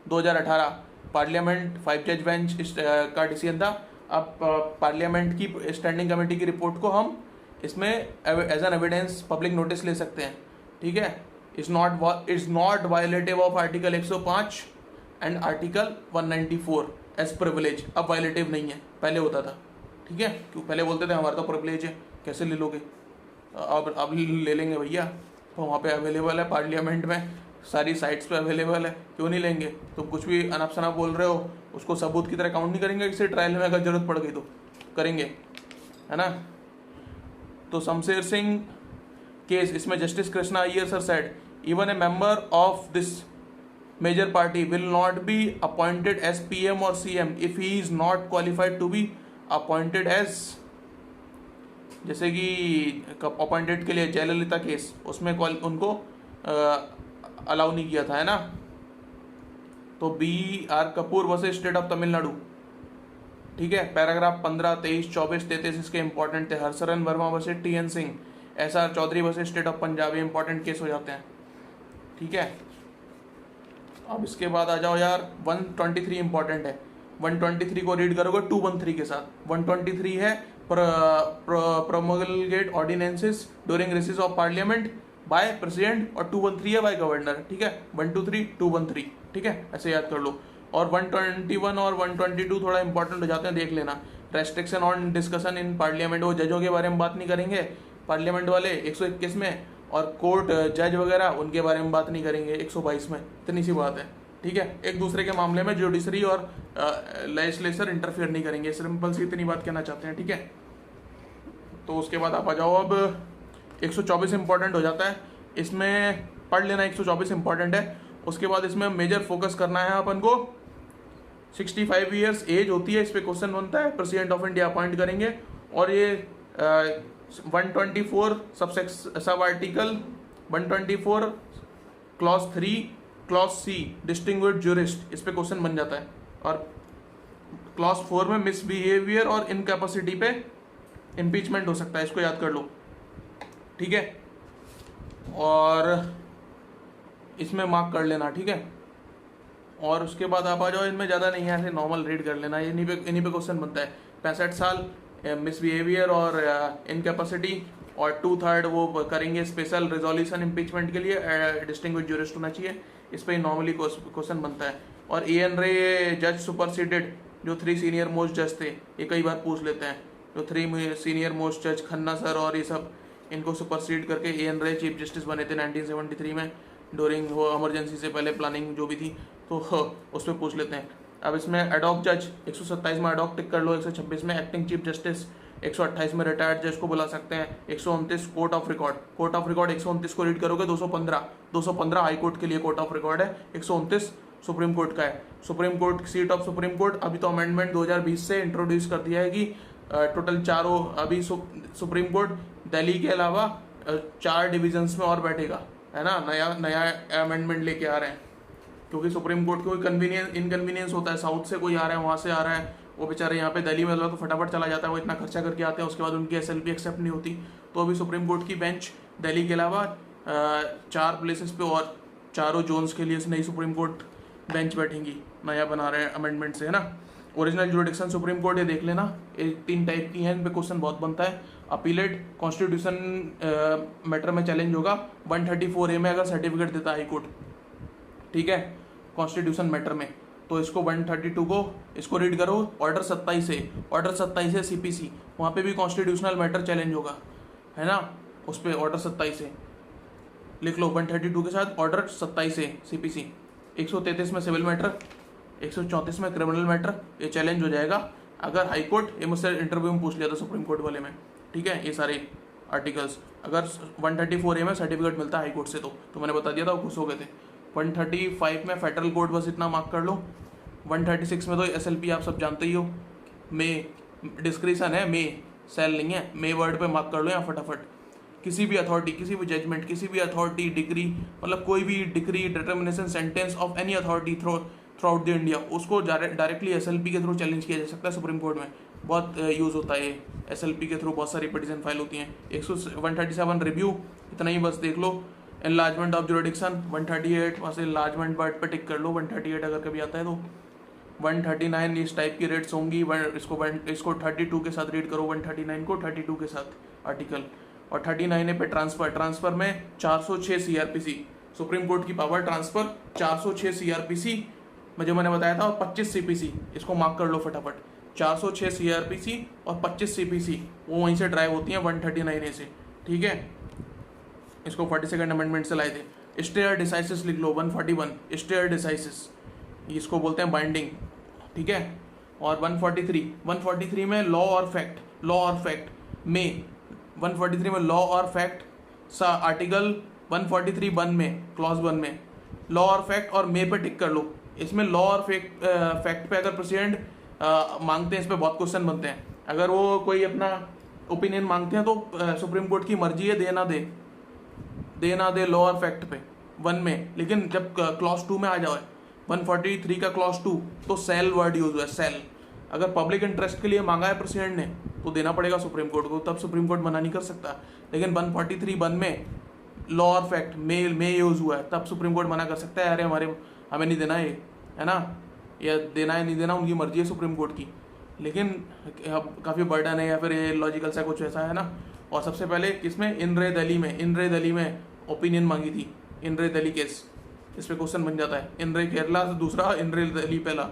2018, पार्लियामेंट 5 जज बेंच का डिसीजन था। अब पार्लियामेंट की स्टैंडिंग कमेटी की रिपोर्ट को हम इसमें as an evidence public notice ले सकते हैं, ठीक है। Is not violative of article 105 and article 194 as privilege. अब वायलेटिव नहीं है, पहले होता था, ठीक है। क्यों पहले बोलते थे हमारा तो प्रिविलेज है, कैसे ले लोगे, अब ले लेंगे भैया, तो वहाँ पे अवेलेबल है, पार्लियामेंट में सारी साइट्स पे अवेलेबल है, क्यों नहीं लेंगे। तुम कुछ भी अनाप शनाप बोल रहे हो, उसको सबूत की तरह काउंट नहीं करेंगे, किसी ट्रायल में अगर जरूरत पड़ गई तो करेंगे, है ना। तो शमशेर सिंह केस, इसमें justice Krishna Iyer sir said even a member of this major party will not be appointed as PM और CM if he is not qualified to be appointed as, जैसे कि अपॉइंटेड के लिए जयललिता केस, उसमें उनको अलाउ नहीं किया था, है ना। तो BR Kapoor versus state of Tamil Nadu, ठीक है, पैराग्राफ 15, 23, 24, 33 इसके इंपॉर्टेंट थे। Harsharan Verma versus TN Singh, SR Chaudhary versus state of Punjab, ये इंपॉर्टेंट केस हो जाते हैं, ठीक है। अब इसके बाद आ जाओ यार, 123 इंपॉर्टेंट है। 123 को रीड करोगे 213 के साथ। 123 है promulgate ordinances during recess of parliament by president, और 213 है बाय गवर्नर, ठीक है। 123 213, ठीक है, ऐसे याद कर लो। और 121 और 122 थोड़ा इंपॉर्टेंट हो जाते हैं, देख लेना। Restriction on discussion in parliament, वो जजों के बारे में बात नहीं करेंगे पार्लियामेंट वाले 121 में, और कोर्ट जज वगैरह उनके बारे में बात नहीं करेंगे 122 में, इतनी सी बात है, ठीक है। एक दूसरे के मामले में जुडिशरी और लेजिस्लेचर इंटरफेयर नहीं करेंगे, सिंपल सी इतनी बात कहना चाहते हैं, ठीक है। तो उसके बाद आप आ जाओ, अब 124 इंपॉर्टेंट हो जाता है, इसमें पढ़ लेना, 124 इंपॉर्टेंट है। उसके बाद इसमें मेजर फोकस करना है अपन को, 65 ईयर्स एज होती है, इस पर क्वेश्चन बनता है, प्रेसिडेंट ऑफ इंडिया अपॉइंट करेंगे। और ये 124 sub article 124 clause 3 clause C distinguished jurist, इस पे क्वेश्चन बन जाता है। और क्लॉज 4 में मिसबिहेवियर और इनकैपेसिटी पे इम्पीचमेंट हो सकता है, इसको याद कर लो, ठीक है। और इसमें मार्क कर लेना, ठीक है। और उसके बाद आप आ जाओ, इनमें ज़्यादा नहीं है, ऐसे नॉर्मल रीड कर लेना, इन्हीं पे क्वेश्चन बनता है। 65 साल, मिसबिहेवियर और इनकैपेसिटी, और 2/3 वो करेंगे स्पेशल रेजोल्यूशन इम्पीचमेंट के लिए, डिस्टिंग्विश्ड ज्यूरिस्ट होना चाहिए, इस पर नॉर्मली क्वेश्चन बनता है। और AN रे जज सुपरसीडेड जो 3 सीनियर मोस्ट जज थे, ये कई बार पूछ लेते हैं, जो 3 सीनियर मोस्ट जज खन्ना सर और ये सब, इनको सुपरसीड करके एन रे चीफ जस्टिस बने थे 1973 में, ड्यूरिंग वो इमरजेंसी से पहले प्लानिंग जो भी थी, तो उस पर पूछ लेते हैं। अब इसमें एडॉक जज 127 में एडॉक टिक कर लो, 126 में एक्टिंग चीफ जस्टिस, 128 में रिटायर्ड जज को बुला सकते हैं, 129 कोर्ट ऑफ रिकॉर्ड 129 को रीड करोगे 215 हाई कोर्ट के लिए कोर्ट ऑफ रिकॉर्ड है, 129 सुप्रीम कोर्ट का है। Supreme court, seat of supreme court अभी तो अमेंडमेंट 2020 से इंट्रोड्यूस कर दिया है कि टोटल चारों, अभी सुप्रीम कोर्ट दिल्ली के अलावा 4 डिविजन्स में और बैठेगा, है ना, नया अमेंडमेंट लेके आ रहे हैं, क्योंकि सुप्रीम कोर्ट को इनकन्वीनियंस होता है, साउथ से कोई आ रहा है, वहाँ से आ रहा है, वो बेचारे यहाँ पे दिल्ली में तो फटाफट चला जाता है, वो इतना खर्चा करके आते हैं, उसके बाद उनकी SLP एक्सेप्ट नहीं होती। तो अभी सुप्रीम कोर्ट की बेंच दिल्ली के अलावा 4 प्लेसेस पे और चारों जोन्स के लिए नई सुप्रीम कोर्ट बेंच बैठेंगी, नया बना रहे हैं अमेंडमेंट से, है ना। ओरिजिनल जुरिडिक्शन सुप्रीम कोर्ट, ये देख लेना, 3 टाइप की है, इन पे क्वेश्चन बहुत बनता है। अपीलेट कॉन्स्टिट्यूशन मैटर में चैलेंज होगा, 134A में अगर सर्टिफिकेट देता है हाई कोर्ट, ठीक है, कॉन्स्टिट्यूशन मैटर में, तो इसको 132 को इसको रीड करो, ऑर्डर 27 है CPC, वहाँ पे भी कॉन्स्टिट्यूशनल मैटर चैलेंज होगा, है ना, उस पर ऑर्डर 27 है, लिख लो 132 के साथ ऑर्डर 27 है CPC। 133 में सिविल मैटर, 134 में क्रिमिनल मैटर, ये चैलेंज हो जाएगा अगर हाई कोर्ट, ये मुझसे इंटरव्यू में पूछ लिया था सुप्रीम कोर्ट वाले में, ठीक है, ये सारे आर्टिकल्स, अगर 134A में सर्टिफिकेट मिलता है हाई कोर्ट से तो मैंने बता दिया था, वो खुश हो गए थे। 135 में फेडरल कोर्ट, बस इतना मार्क कर लो। 136 में तो SLP आप सब जानते ही हो, मे डिस्क्रिशन है, मे सेल नहीं है, मे वर्ड पे मार्क कर लो यहाँ फटाफट। किसी भी अथॉरिटी, किसी भी जजमेंट, किसी भी अथॉरिटी, डिग्री, मतलब कोई भी degree, determination, sentence of any authority through out the India, उसको डायरेक्टली SLP के थ्रू चैलेंज किया जा सकता है सुप्रीम कोर्ट में, बहुत यूज़ होता है ये, SLP के थ्रू बहुत सारी पिटीशन फाइल होती हैं। 137 रिव्यू, इतना ही बस देख लो। एनलार्जमेंट ऑफ जुरिडिक्शन 138, वहाँ से एनलार्जमेंट वर्ड पर टिक कर लो, 138 अगर कभी आता है तो। 139 इस टाइप की रेट्स होंगी, इसको 32 के साथ रीड करो, 139 को 32 के साथ आर्टिकल। और 39A पे ट्रांसफर में 406 CRPC, सुप्रीम कोर्ट की पावर ट्रांसफर 406 CRPC जो मैंने बताया था, और 25 CPC, इसको मार्क कर लो फटाफट। 406 CRPC और 25 CPC वो वहीं से ड्राइव होती हैं 139A से, ठीक है, इसको 42nd अमेंडमेंट से लाए थे। स्टेयर डिसाइसिस लिख लो 141, स्टेयर डिसाइसिस, इसको बोलते हैं बाइंडिंग, ठीक है। और 143 में लॉ और फैक्ट में 143 में लॉ और फैक्ट आर्टिकल 143 1 में क्लॉज 1 में लॉ और फैक्ट और मे पे टिक कर लो। इसमें लॉ और फैक्ट पे अगर प्रेसिडेंट मांगते हैं, इस पे बहुत क्वेश्चन बनते हैं, अगर वो कोई अपना ओपिनियन मांगते हैं तो सुप्रीम कोर्ट की मर्जी है देना दे लॉ और फैक्ट पे 1 में, लेकिन जब क्लॉज 2 में आ जाओ 143 का क्लॉज 2 तो सेल वर्ड यूज हुआ है, सेल। अगर पब्लिक इंटरेस्ट के लिए मांगा है प्रेसिडेंट ने तो देना पड़ेगा सुप्रीम कोर्ट को, तब सुप्रीम कोर्ट मना नहीं कर सकता। लेकिन 143 1 में लॉ और फैक्ट में यूज हुआ है, तब सुप्रीम कोर्ट मना कर सकता है, अरे हमें नहीं देना ये, है ना, या देना है नहीं देना उनकी मर्जी है सुप्रीम कोर्ट की, लेकिन काफ़ी बर्डन है या फिर ये लॉजिकल सा कुछ ऐसा है ना। और सबसे पहले किसमें, इंद्रे दिल्ली में ओपिनियन मांगी थी, इंद्रे दिल्ली केस, इस पर क्वेश्चन बन जाता है। इंद्रे केरला दूसरा, इंद्रे दिल्ली पहला,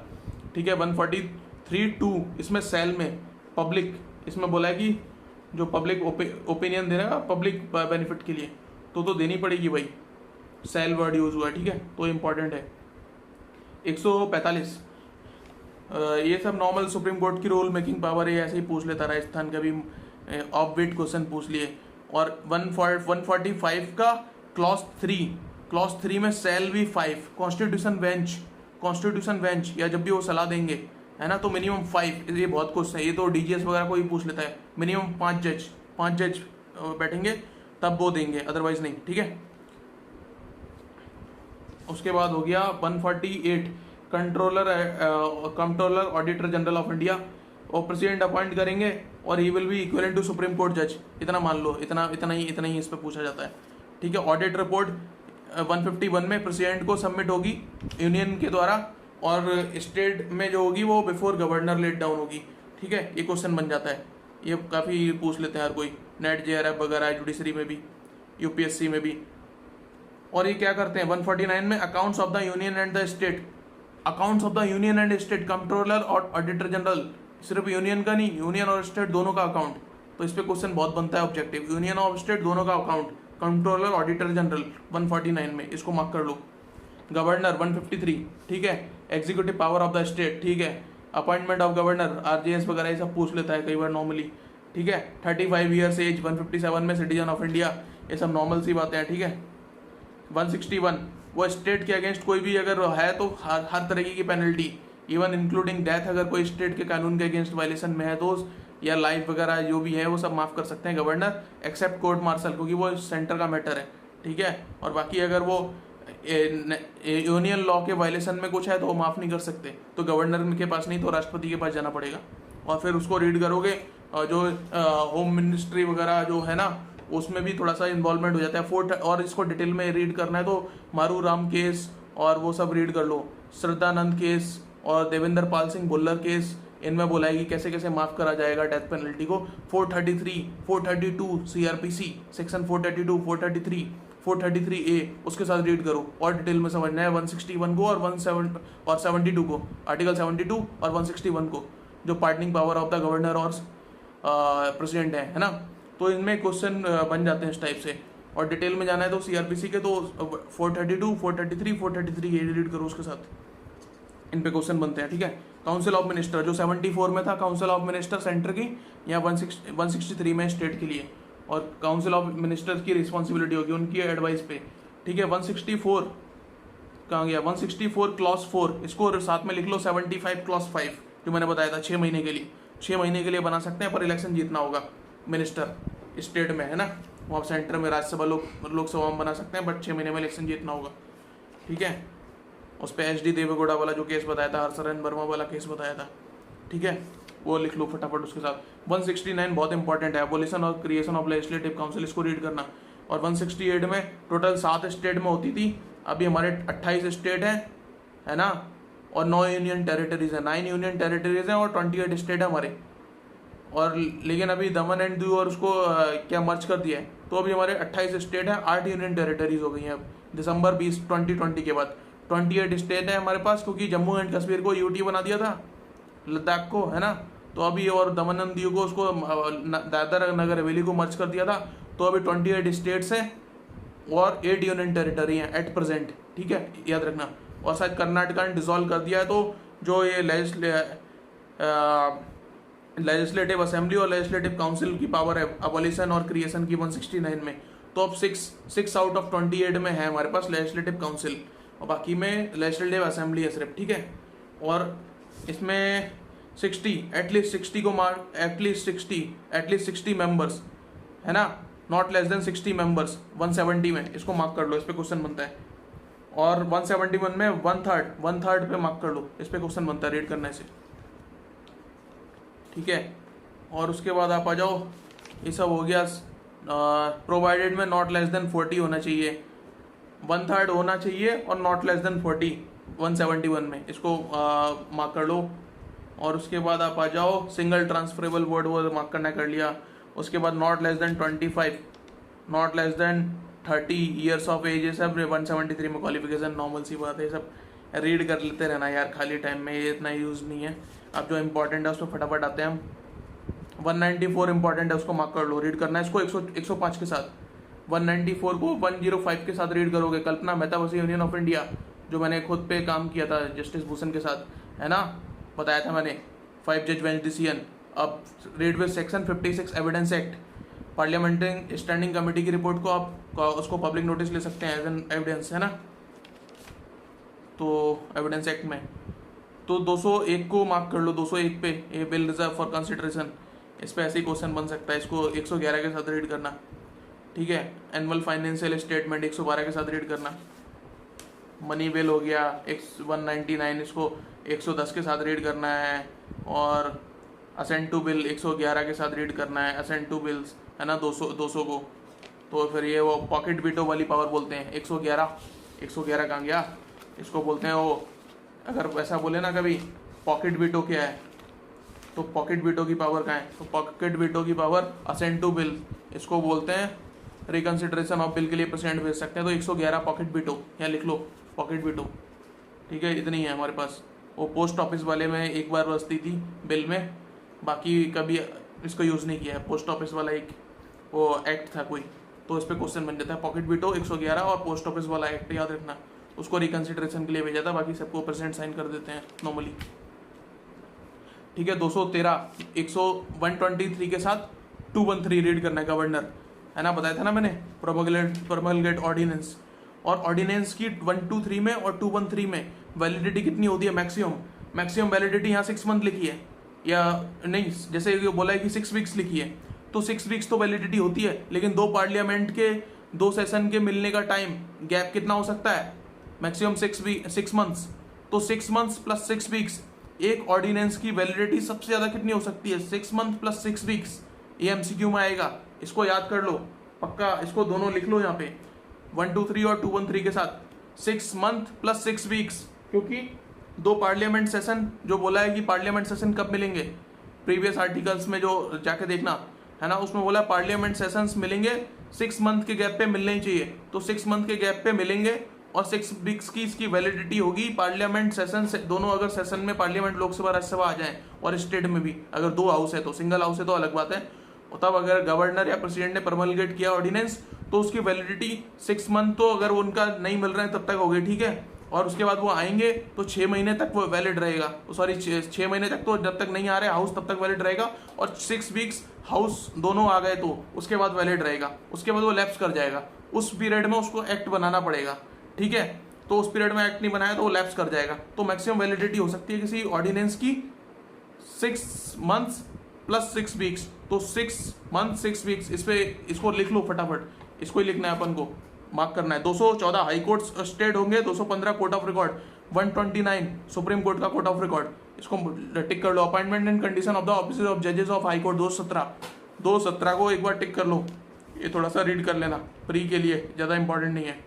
ठीक है। 143(2) इसमें सेल में पब्लिक, इसमें बोला है कि जो पब्लिक ओपिनियन दे रहा है पब्लिक बेनिफिट के लिए तो देनी पड़ेगी भाई, सेल वर्ड यूज हुआ है, ठीक है, तो इम्पॉर्टेंट है। 145 ये सब नॉर्मल सुप्रीम कोर्ट की रूल मेकिंग पावर है, ऐसे ही पूछ लेता, राजस्थान का भी ऑफ वेट क्वेश्चन पूछ लिए। और 145 का क्लॉज 3 में सेल भी 5 कॉन्स्टिट्यूशन बेंच या जब भी वो सलाह देंगे, है ना, तो मिनिमम 5, ये बहुत क्वेश्चन है, ये तो DGS वगैरह कोई पूछ लेता है, मिनिमम 5 जज बैठेंगे तब वो देंगे, अदरवाइज नहीं, ठीक है। उसके बाद हो गया 148 controller auditor general of India, और प्रेसिडेंट अपॉइंट करेंगे और he will be equivalent to supreme court जज, इतना मान लो, इतना ही इस पर पूछा जाता है, ठीक है। ऑडिट रिपोर्ट 151 में प्रेसिडेंट को सबमिट होगी यूनियन के द्वारा, और स्टेट में जो होगी वो बिफोर गवर्नर लेट डाउन होगी, ठीक है, ये क्वेश्चन बन जाता है, ये काफ़ी पूछ लेते हैं हर कोई, नेट JRF वगैरह, जुडिशरी में भी, UPSC में भी। और ये क्या करते हैं 149 में, accounts of the union and the state accounts of the union and state controller और ऑडिटर जनरल, सिर्फ यूनियन का नहीं, यूनियन और स्टेट दोनों का अकाउंट, तो इस पे क्वेश्चन बहुत बनता है ऑब्जेक्टिव, यूनियन और स्टेट दोनों का अकाउंट, कंट्रोलर ऑडिटर जनरल 149 में, इसको मार्क कर लो। गवर्नर 153, ठीक है, executive power of the state, ठीक है, अपॉइंटमेंट ऑफ गवर्नर, आरजेएस वगैरह ये सब पूछ लेता है कई बार नॉर्मली, ठीक है, 35 ईयर्स एज, 157 में सिटीजन ऑफ इंडिया, ये सब नॉर्मल सी बातें हैं, ठीक है। 161, वो स्टेट के अगेंस्ट कोई भी अगर है तो हर तरीके की पेनल्टी, इवन इंक्लूडिंग डेथ, अगर कोई स्टेट के कानून के अगेंस्ट वायलेशन में है तो, या लाइफ वगैरह जो भी है वो सब माफ कर सकते हैं गवर्नर, एक्सेप्ट कोर्ट मार्शल, क्योंकि वो सेंटर का मैटर है, ठीक है। और बाकी अगर वो यूनियन लॉ के वायलेशन में कुछ है तो वो माफ नहीं कर सकते, तो गवर्नर के पास नहीं तो राष्ट्रपति के पास जाना पड़ेगा। और फिर उसको रीड करोगे, जो होम मिनिस्ट्री वगैरह जो है ना, उसमें भी थोड़ा सा इन्वॉल्वमेंट हो जाता है। फोर्थ, और इसको डिटेल में रीड करना है तो मारू राम केस और वो सब रीड कर लो, श्रद्धानंद केस और देवेंद्र पाल सिंह भुल्लर केस, इनमें बोला है कि कैसे कैसे माफ करा जाएगा डेथ पेनल्टी को। 433, 432 सीआरपीसी सेक्शन 432, 433, 433A उसके साथ रीड करो और डिटेल में समझना है 161 को और 72 को, आर्टिकल 72 और 161 को, जो पार्टनिंग पावर ऑफ द गवर्नर और प्रेसिडेंट है ना। तो इनमें क्वेश्चन बन जाते हैं इस टाइप से। और डिटेल में जाना है तो सीआरपीसी के तो 432, 433, 433 ये रीड करो, उसके साथ इन पे क्वेश्चन बनते हैं, ठीक है। काउंसिल ऑफ मिनिस्टर जो 74 में था, काउंसिल ऑफ मिनिस्टर सेंटर की, या 163 में स्टेट के लिए, और काउंसिल ऑफ मिनिस्टर की रिस्पॉन्सिबिलिटी होगी उनकी एडवाइस पे, ठीक है। 164 कहाँ गया, 164 क्लॉज 4, इसको साथ में लिख लो। 75 क्लॉज 5 जो मैंने बताया था 6 महीने के लिए, 6 महीने के लिए बना सकते हैं, पर इलेक्शन जीतना होगा मिनिस्टर स्टेट में, है ना। वहाँ सेंटर में राज्यसभा लोकसभा में बना सकते हैं, बट 6 महीने में इलेक्शन जीतना होगा, ठीक है। उस पर HD देवेगौड़ा वाला जो केस बताया था, हर्षरन वर्मा वाला केस बताया था, ठीक है, वो लिख लो फटाफट उसके साथ। 169 बहुत इंपॉर्टेंट है, एबोलिशन और क्रिएशन ऑफ लेजिस्लेटिव काउंसिल, इसको रीड करना। और 168 में टोटल 7 स्टेट में होती थी, अभी हमारे 28 स्टेट है ना, और 9 यूनियन टेरिटरीज है, 9 यूनियन टेरिटरीज हैं और 28 स्टेट है हमारे। और लेकिन अभी दमन एंड दीव और उसको क्या मर्ज कर दिया है, तो अभी हमारे 28 स्टेट है, 8 यूनियन टेरिटरीज हो गई हैं अब दिसंबर 2020 के बाद। 28 स्टेट है हमारे पास, क्योंकि जम्मू एंड कश्मीर को यूटी बना दिया था, लद्दाख को, है ना। तो अभी और दमन एंड दीव को, उसको दादर नगर हवेली को मर्ज कर दिया था, तो अभी 28 स्टेट्स हैं और 8 यूनियन टेरिटरी हैं एट प्रेजेंट, ठीक है, याद रखना। और शायद कर्नाटका ने डिसॉल्व कर दिया है, तो जो ये लेजिस्लेटिव असेंबली और लेजिस्लेटिव काउंसिल की पावर है अबॉलिशन और क्रिएशन की 169 में, तो अब 6 आउट ऑफ 28 में है हमारे पास लेजिस्लेटिव काउंसिल, और बाकी में लेजिस्लेटिव असेंबली है सिर्फ, ठीक है। और इसमें 60 एटलीस्ट 60 को मार्क, एटलीस्ट 60 मेंबर्स, है ना, नॉट लेस देन 60 मेंबर्स 170 में, इसको मार्क कर लो, इस पे क्वेश्चन बनता है। और 171 में वन थर्ड पे मार्क कर लो, इस पे क्वेश्चन बनता है रीड करने से, ठीक है। और उसके बाद आप आ जाओ, ये सब हो गया। प्रोवाइडेड में नॉट लेस देन 40 होना चाहिए, 1/3 होना चाहिए, और नॉट लेस देन 40 171 में, इसको मार्क कर लो। और उसके बाद आप आ जाओ, सिंगल ट्रांसफरेबल वर्ड वो मार्क करना कर लिया। उसके बाद not less than 25, not less than 30 years of age, ये सब 173 में क्वालिफिकेशन, नॉर्मल सी बात है, सब रीड कर लेते रहना यार खाली टाइम में, ये इतना यूज़ नहीं है। अब जो इंपॉर्टेंट है उसमें फटाफट आते हैं हम। 194 इंपॉर्टेंट है, उसको मार्क कर लो, रीड करना है इसको 105 के साथ। 194 को 105 के साथ रीड करोगे। Kalpana Mehta versus union of India, जो मैंने खुद पे काम किया था जस्टिस भूषण के साथ, है ना, बताया था मैंने, 5 जज बेंच डिसीजन। अब read with section 56 evidence act, parliamentary standing committee की रिपोर्ट को आप उसको पब्लिक नोटिस ले सकते हैं एज एन एविडेंस, है ना, तो एविडेंस एक्ट में। तो 201 को मार्क कर लो, 201 पे, ए बिल रिजर्व फॉर कंसिडरेशन, इस पे ऐसे ही क्वेश्चन बन सकता है, इसको 111 के साथ रीड करना, ठीक है। एनुअल फाइनेंशियल स्टेटमेंट 112 के साथ रीड करना। मनी बिल हो गया 199, इसको 110 के साथ रीड करना है। और असेंट टू बिल 111 के साथ रीड करना है, असेंट टू बिल्स, है ना, 200 को। तो फिर ये वो पॉकेट वीटो वाली पावर बोलते हैं, 111 कहाँ गया, इसको बोलते हैं वो, अगर वैसा बोले ना कभी पॉकेट वीटो क्या है, तो पॉकेट वीटो की पावर कहाँ है, तो पॉकेट वीटो की पावर असेंट टू बिल, इसको बोलते हैं रिकंसिडरेशन ऑफ बिल के लिए प्रेसिडेंट भेज सकते हैं। तो 111 पॉकेट वीटो, यहाँ लिख लो पॉकेट वीटो, ठीक है, इतनी है हमारे पास। वो पोस्ट ऑफिस वाले में एक बार बसती थी बिल में, बाकी कभी इसको यूज़ नहीं किया है। पोस्ट ऑफिस वाला एक वो एक्ट था कोई, तो इस पर क्वेश्चन बन जाता है। पॉकेट वीटो 111 और पोस्ट ऑफिस वाला एक्ट याद रखना, उसको रिकन्सिडरेशन के लिए भेजा था, बाकी सबको प्रेसिडेंट साइन कर देते हैं नॉर्मली। ठीक है, 213 123 के साथ 213 रीड करना है गवर्नर, है ना, बताया था ना मैंने, प्रोमलगेट ऑर्डिनेंस। और ऑर्डिनेंस की 123 में और 213 में वैलिडिटी कितनी होती है मैक्सिमम वैलिडिटी यहाँ 6 मंथ लिखी है या नहीं, जैसे ये बोला है कि 6 वीक्स लिखी है, तो 6 वीक्स तो वैलिडिटी होती है, लेकिन 2 पार्लियामेंट के 2 सेशन के मिलने का टाइम गैप कितना हो सकता है, मैक्सिमम 6 मंथ्स। तो 6 मंथ्स प्लस 6 वीक्स, एक ऑर्डिनेंस की वैलिडिटी सबसे ज्यादा कितनी हो सकती है, 6 मंथ प्लस 6 वीक्स। ये एमसीक्यू में आएगा, इसको याद कर लो पक्का, इसको दोनों लिख लो यहाँ पे 123 और 213 के साथ 6 मंथ प्लस 6 वीक्स, क्योंकि 2 पार्लियामेंट सेशन जो बोला है कि पार्लियामेंट सेशन कब मिलेंगे, प्रीवियस आर्टिकल्स में जो जाके देखना है ना, उसमें बोला पार्लियामेंट सेशंस मिलेंगे 6 मंथ के गैप पे मिलने ही चाहिए, तो 6 मंथ के गैप पे मिलेंगे और 6 वीक्स की इसकी वैलिडिटी होगी। पार्लियामेंट सेशन से दोनों अगर सेशन में पार्लियामेंट लोकसभा राज्यसभा आ जाए, और स्टेट में भी अगर 2 हाउस है, तो सिंगल हाउस है तो अलग बात है, तब अगर गवर्नर या प्रेसिडेंट ने प्रमलगेट किया ऑर्डिनेंस, तो उसकी वैलिडिटी 6 मंथ तो अगर उनका नहीं मिल रहा है तब तक होगी, ठीक है, और उसके बाद वो आएंगे तो 6 महीने तक वो वैलिड रहेगा, सॉरी 6 महीने तक तो जब तक नहीं आ रहे हाउस तब तक वैलिड रहेगा, और 6 वीक्स हाउस दोनों आ गए तो उसके बाद वैलिड रहेगा, उसके बाद वो लैप्स कर जाएगा, उस पीरियड में उसको एक्ट बनाना पड़ेगा, ठीक है, तो उस पीरियड में एक्ट नहीं बनाया तो वो लैप्स कर जाएगा। तो मैक्सिमम वैलिडिटी हो सकती है किसी ऑर्डिनेंस की 6 मंथ्स प्लस 6 वीक्स, तो 6 मंथ 6 वीक्स, इस पे इसको लिख लो फटाफट, इसको ही लिखना है अपन को, मार्क करना है। 214 हाई कोर्ट स्टेट होंगे, 215 court of record, 129 supreme court का कोर्ट ऑफ रिकॉर्ड, इसको टिक कर लो। Appointment and condition of the office of जजेस ऑफ हाई कोर्ट 217 को एक बार टिक कर लो, ये थोड़ा सा रीड कर लेना प्री के लिए, ज़्यादा इंपॉर्टेंट नहीं है।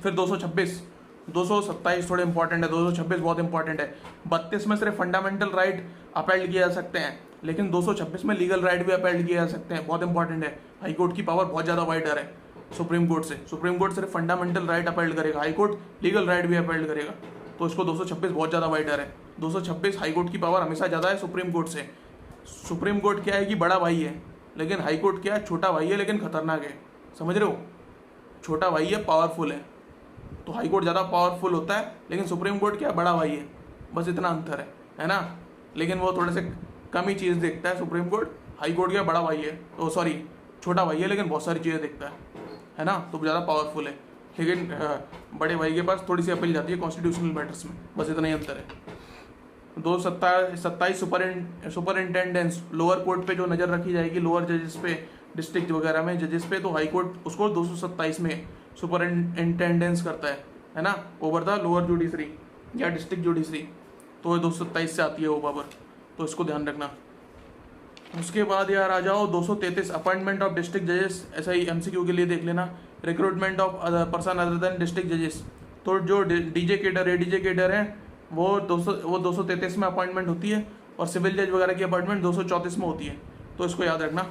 फिर 227 थोड़े इंपॉर्टेंट है, 226 बहुत इंपॉर्टेंट है। 32 में सिर्फ फंडामेंटल राइट अपेल्ड किए जा सकते हैं, लेकिन 226 में लीगल राइट भी अपेल्ड किए जा सकते हैं, बहुत इंपॉर्टेंट है। हाई कोर्ट की पावर बहुत ज़्यादा वाइडर है सुप्रीम कोर्ट से, सुप्रीम कोर्ट सिर्फ फंडामेंटल राइट अपेल्ड करेगा, हाई कोर्ट लीगल राइट भी अपेल्ड करेगा, तो इसको 226 बहुत ज़्यादा वाइडर है। 226 हाई कोर्ट की पावर हमेशा ज़्यादा है सुप्रीम कोर्ट से। सुप्रीम कोर्ट क्या है कि बड़ा भाई है, लेकिन हाई कोर्ट क्या है, छोटा भाई है लेकिन खतरनाक है, समझ रहे हो, छोटा भाई है पावरफुल है, तो हाई कोर्ट ज़्यादा पावरफुल होता है, लेकिन सुप्रीम कोर्ट क्या बड़ा भाई है, बस इतना अंतर है ना, लेकिन वो थोड़े से कम ही चीज़ देखता है सुप्रीम कोर्ट। हाई कोर्ट क्या बड़ा भाई है, तो सॉरी छोटा भाई है लेकिन बहुत सारी चीज़ें देखता है ना, तो ज़्यादा पावरफुल है, लेकिन बड़े भाई के पास थोड़ी सी अपील जाती है कॉन्स्टिट्यूशनल मैटर्स में, बस इतना ही अंतर है। 227 सुपरिंटेंडेंस लोअर कोर्ट पे जो नज़र रखी जाएगी, लोअर जजेस पे, डिस्ट्रिक्ट वगैरह में जजेस पे, तो हाई कोर्ट उसको 227 में सुपरिंटेंडेंस करता है ना, ओवर द लोअर जुडिशरी या डिस्ट्रिक्ट जुडिशरी, तो 227 से आती है वो पावर, तो इसको ध्यान रखना। उसके बाद यार आ जाओ 233 अपॉइंटमेंट ऑफ डिस्ट्रिक्ट जजेस, ऐसा ही एमसीक्यू के लिए देख लेना, recruitment of person other than district जजेस, तो जो डीजे केडर है वो 233 में अपॉइंटमेंट होती है, और सिविल जज वगैरह की अपॉइंटमेंट 234 में होती है, तो इसको याद रखना।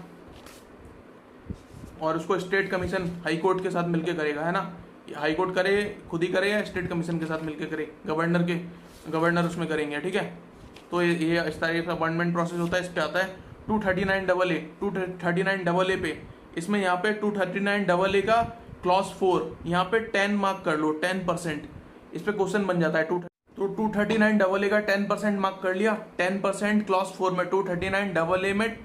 और उसको स्टेट कमीशन हाई कोर्ट के साथ मिलकर करेगा, है ना, हाई कोर्ट करे खुद ही करे या स्टेट कमीशन के साथ मिलकर करे, गवर्नर उसमें करेंगे, ठीक है। तो ये इस तरह का अपॉइंटमेंट प्रोसेस होता है। इस पे आता है 239 AA पे, इसमें यहाँ पे 239 AA का क्लॉज 4 यहाँ पे 10 मार्क कर लो, 10%, इस पे क्वेश्चन बन जाता है। तो 239 AA का 10% मार्क कर लिया, 10% क्लॉज 4 में। 239 AA में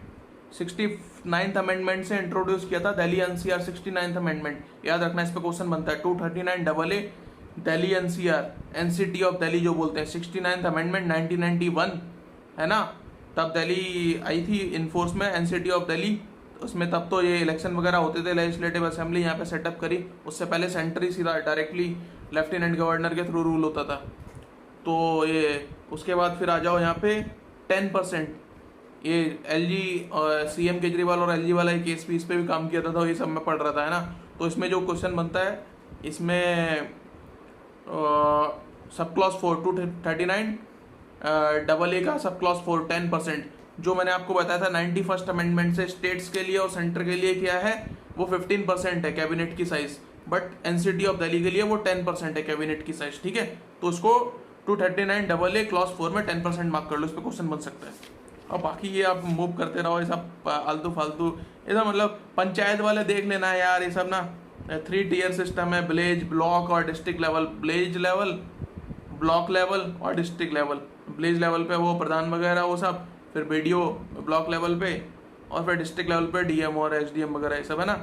69th अमेंडमेंट से इंट्रोड्यूस किया था दिल्ली एनसीआर, 69th अमेंडमेंट याद रखना, इस पे क्वेश्चन बनता है। 239 AA Delhi NCR, NCT of Delhi जो बोलते हैं, 69th अमेंडमेंट 1991 है ना, तब दिल्ली आई थी इनफोर्स में, एनसीटी ऑफ दिल्ली, उसमें तब तो ये इलेक्शन वगैरह होते थे, लेजिस्लेटिव असेंबली यहाँ पे सेटअप करी, उससे पहले सेंट्री सीधा डायरेक्टली लेफ्टिनेंट गवर्नर के थ्रू रूल होता था। तो ये उसके बाद फिर आ जाओ यहाँ पे 10%, ये एलजी सीएम केजरीवाल और एलजी वाला केस भी, इस पे भी काम किया था, तो ये सब में पढ़ रहा था, है ना। तो इसमें जो क्वेश्चन बनता है, इसमें सब क्लॉज 4 239 AA का सब क्लॉज 4 10%, जो मैंने आपको बताया था 91st अमेंडमेंट से स्टेट्स के लिए और सेंटर के लिए क्या है, वो 15% है कैबिनेट की size, but NCT of Delhi के लिए वो 10% है कैबिनेट की साइज, ठीक है। तो उसको 239AA क्लॉज 4 में 10% मार्क कर लो, इस पर क्वेश्चन बन सकता है। और बाकी ये आप मूव करते रहो, ये सब आलतू फालतू, ये सब मतलब पंचायत वाले देख लेना है यार, ये सब ना 3 टियर सिस्टम है, विलेज, ब्लॉक और district level. Village level, block level और डिस्ट्रिक्ट लेवल। विलेज लेवल पे वो प्रधान वगैरह वो सब, फिर बीडीओ ब्लॉक लेवल पे, और फिर डिस्ट्रिक्ट लेवल पे डीएम और एसडीएम वगैरह ये सब है ना।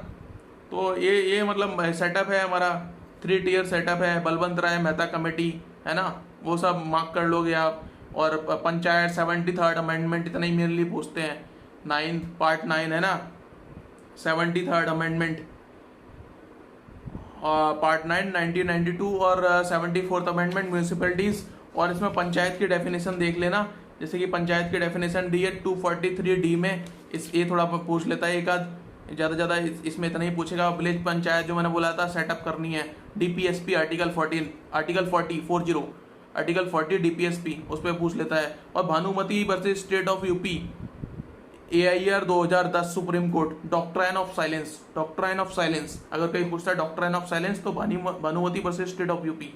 तो ये मतलब सेटअप है हमारा, 3 टियर सेटअप है। बलवंत राय मेहता कमेटी है ना, वो सब मार्क कर लोगे आप। और पंचायत 73rd अमेंडमेंट, इतना ही मेरे लिए पूछते हैं। 9 पार्ट 9 है ना, 73rd अमेंडमेंट पार्ट 9 1992 और 74th अमेंडमेंट म्यूनिसिपैलिटीज। और इसमें पंचायत की डेफिनेशन देख लेना, जैसे कि पंचायत की डेफिनेशन दी है 243D में। ये थोड़ा पूछ लेता है एक आध, ज़्यादा इसमें इतना ही पूछेगा। विलेज पंचायत जो मैंने बोला था सेटअप करनी है, डीपीएसपी आर्टिकल 40 डीपीएसपी, उस पर पूछ लेता है। और Bhanumati versus state of UP, AIR 2010 supreme court, doctrine of silence, अगर कहीं पूछता है डॉक्ट्राइन ऑफ साइलेंस तो Bhanumati versus state of UP,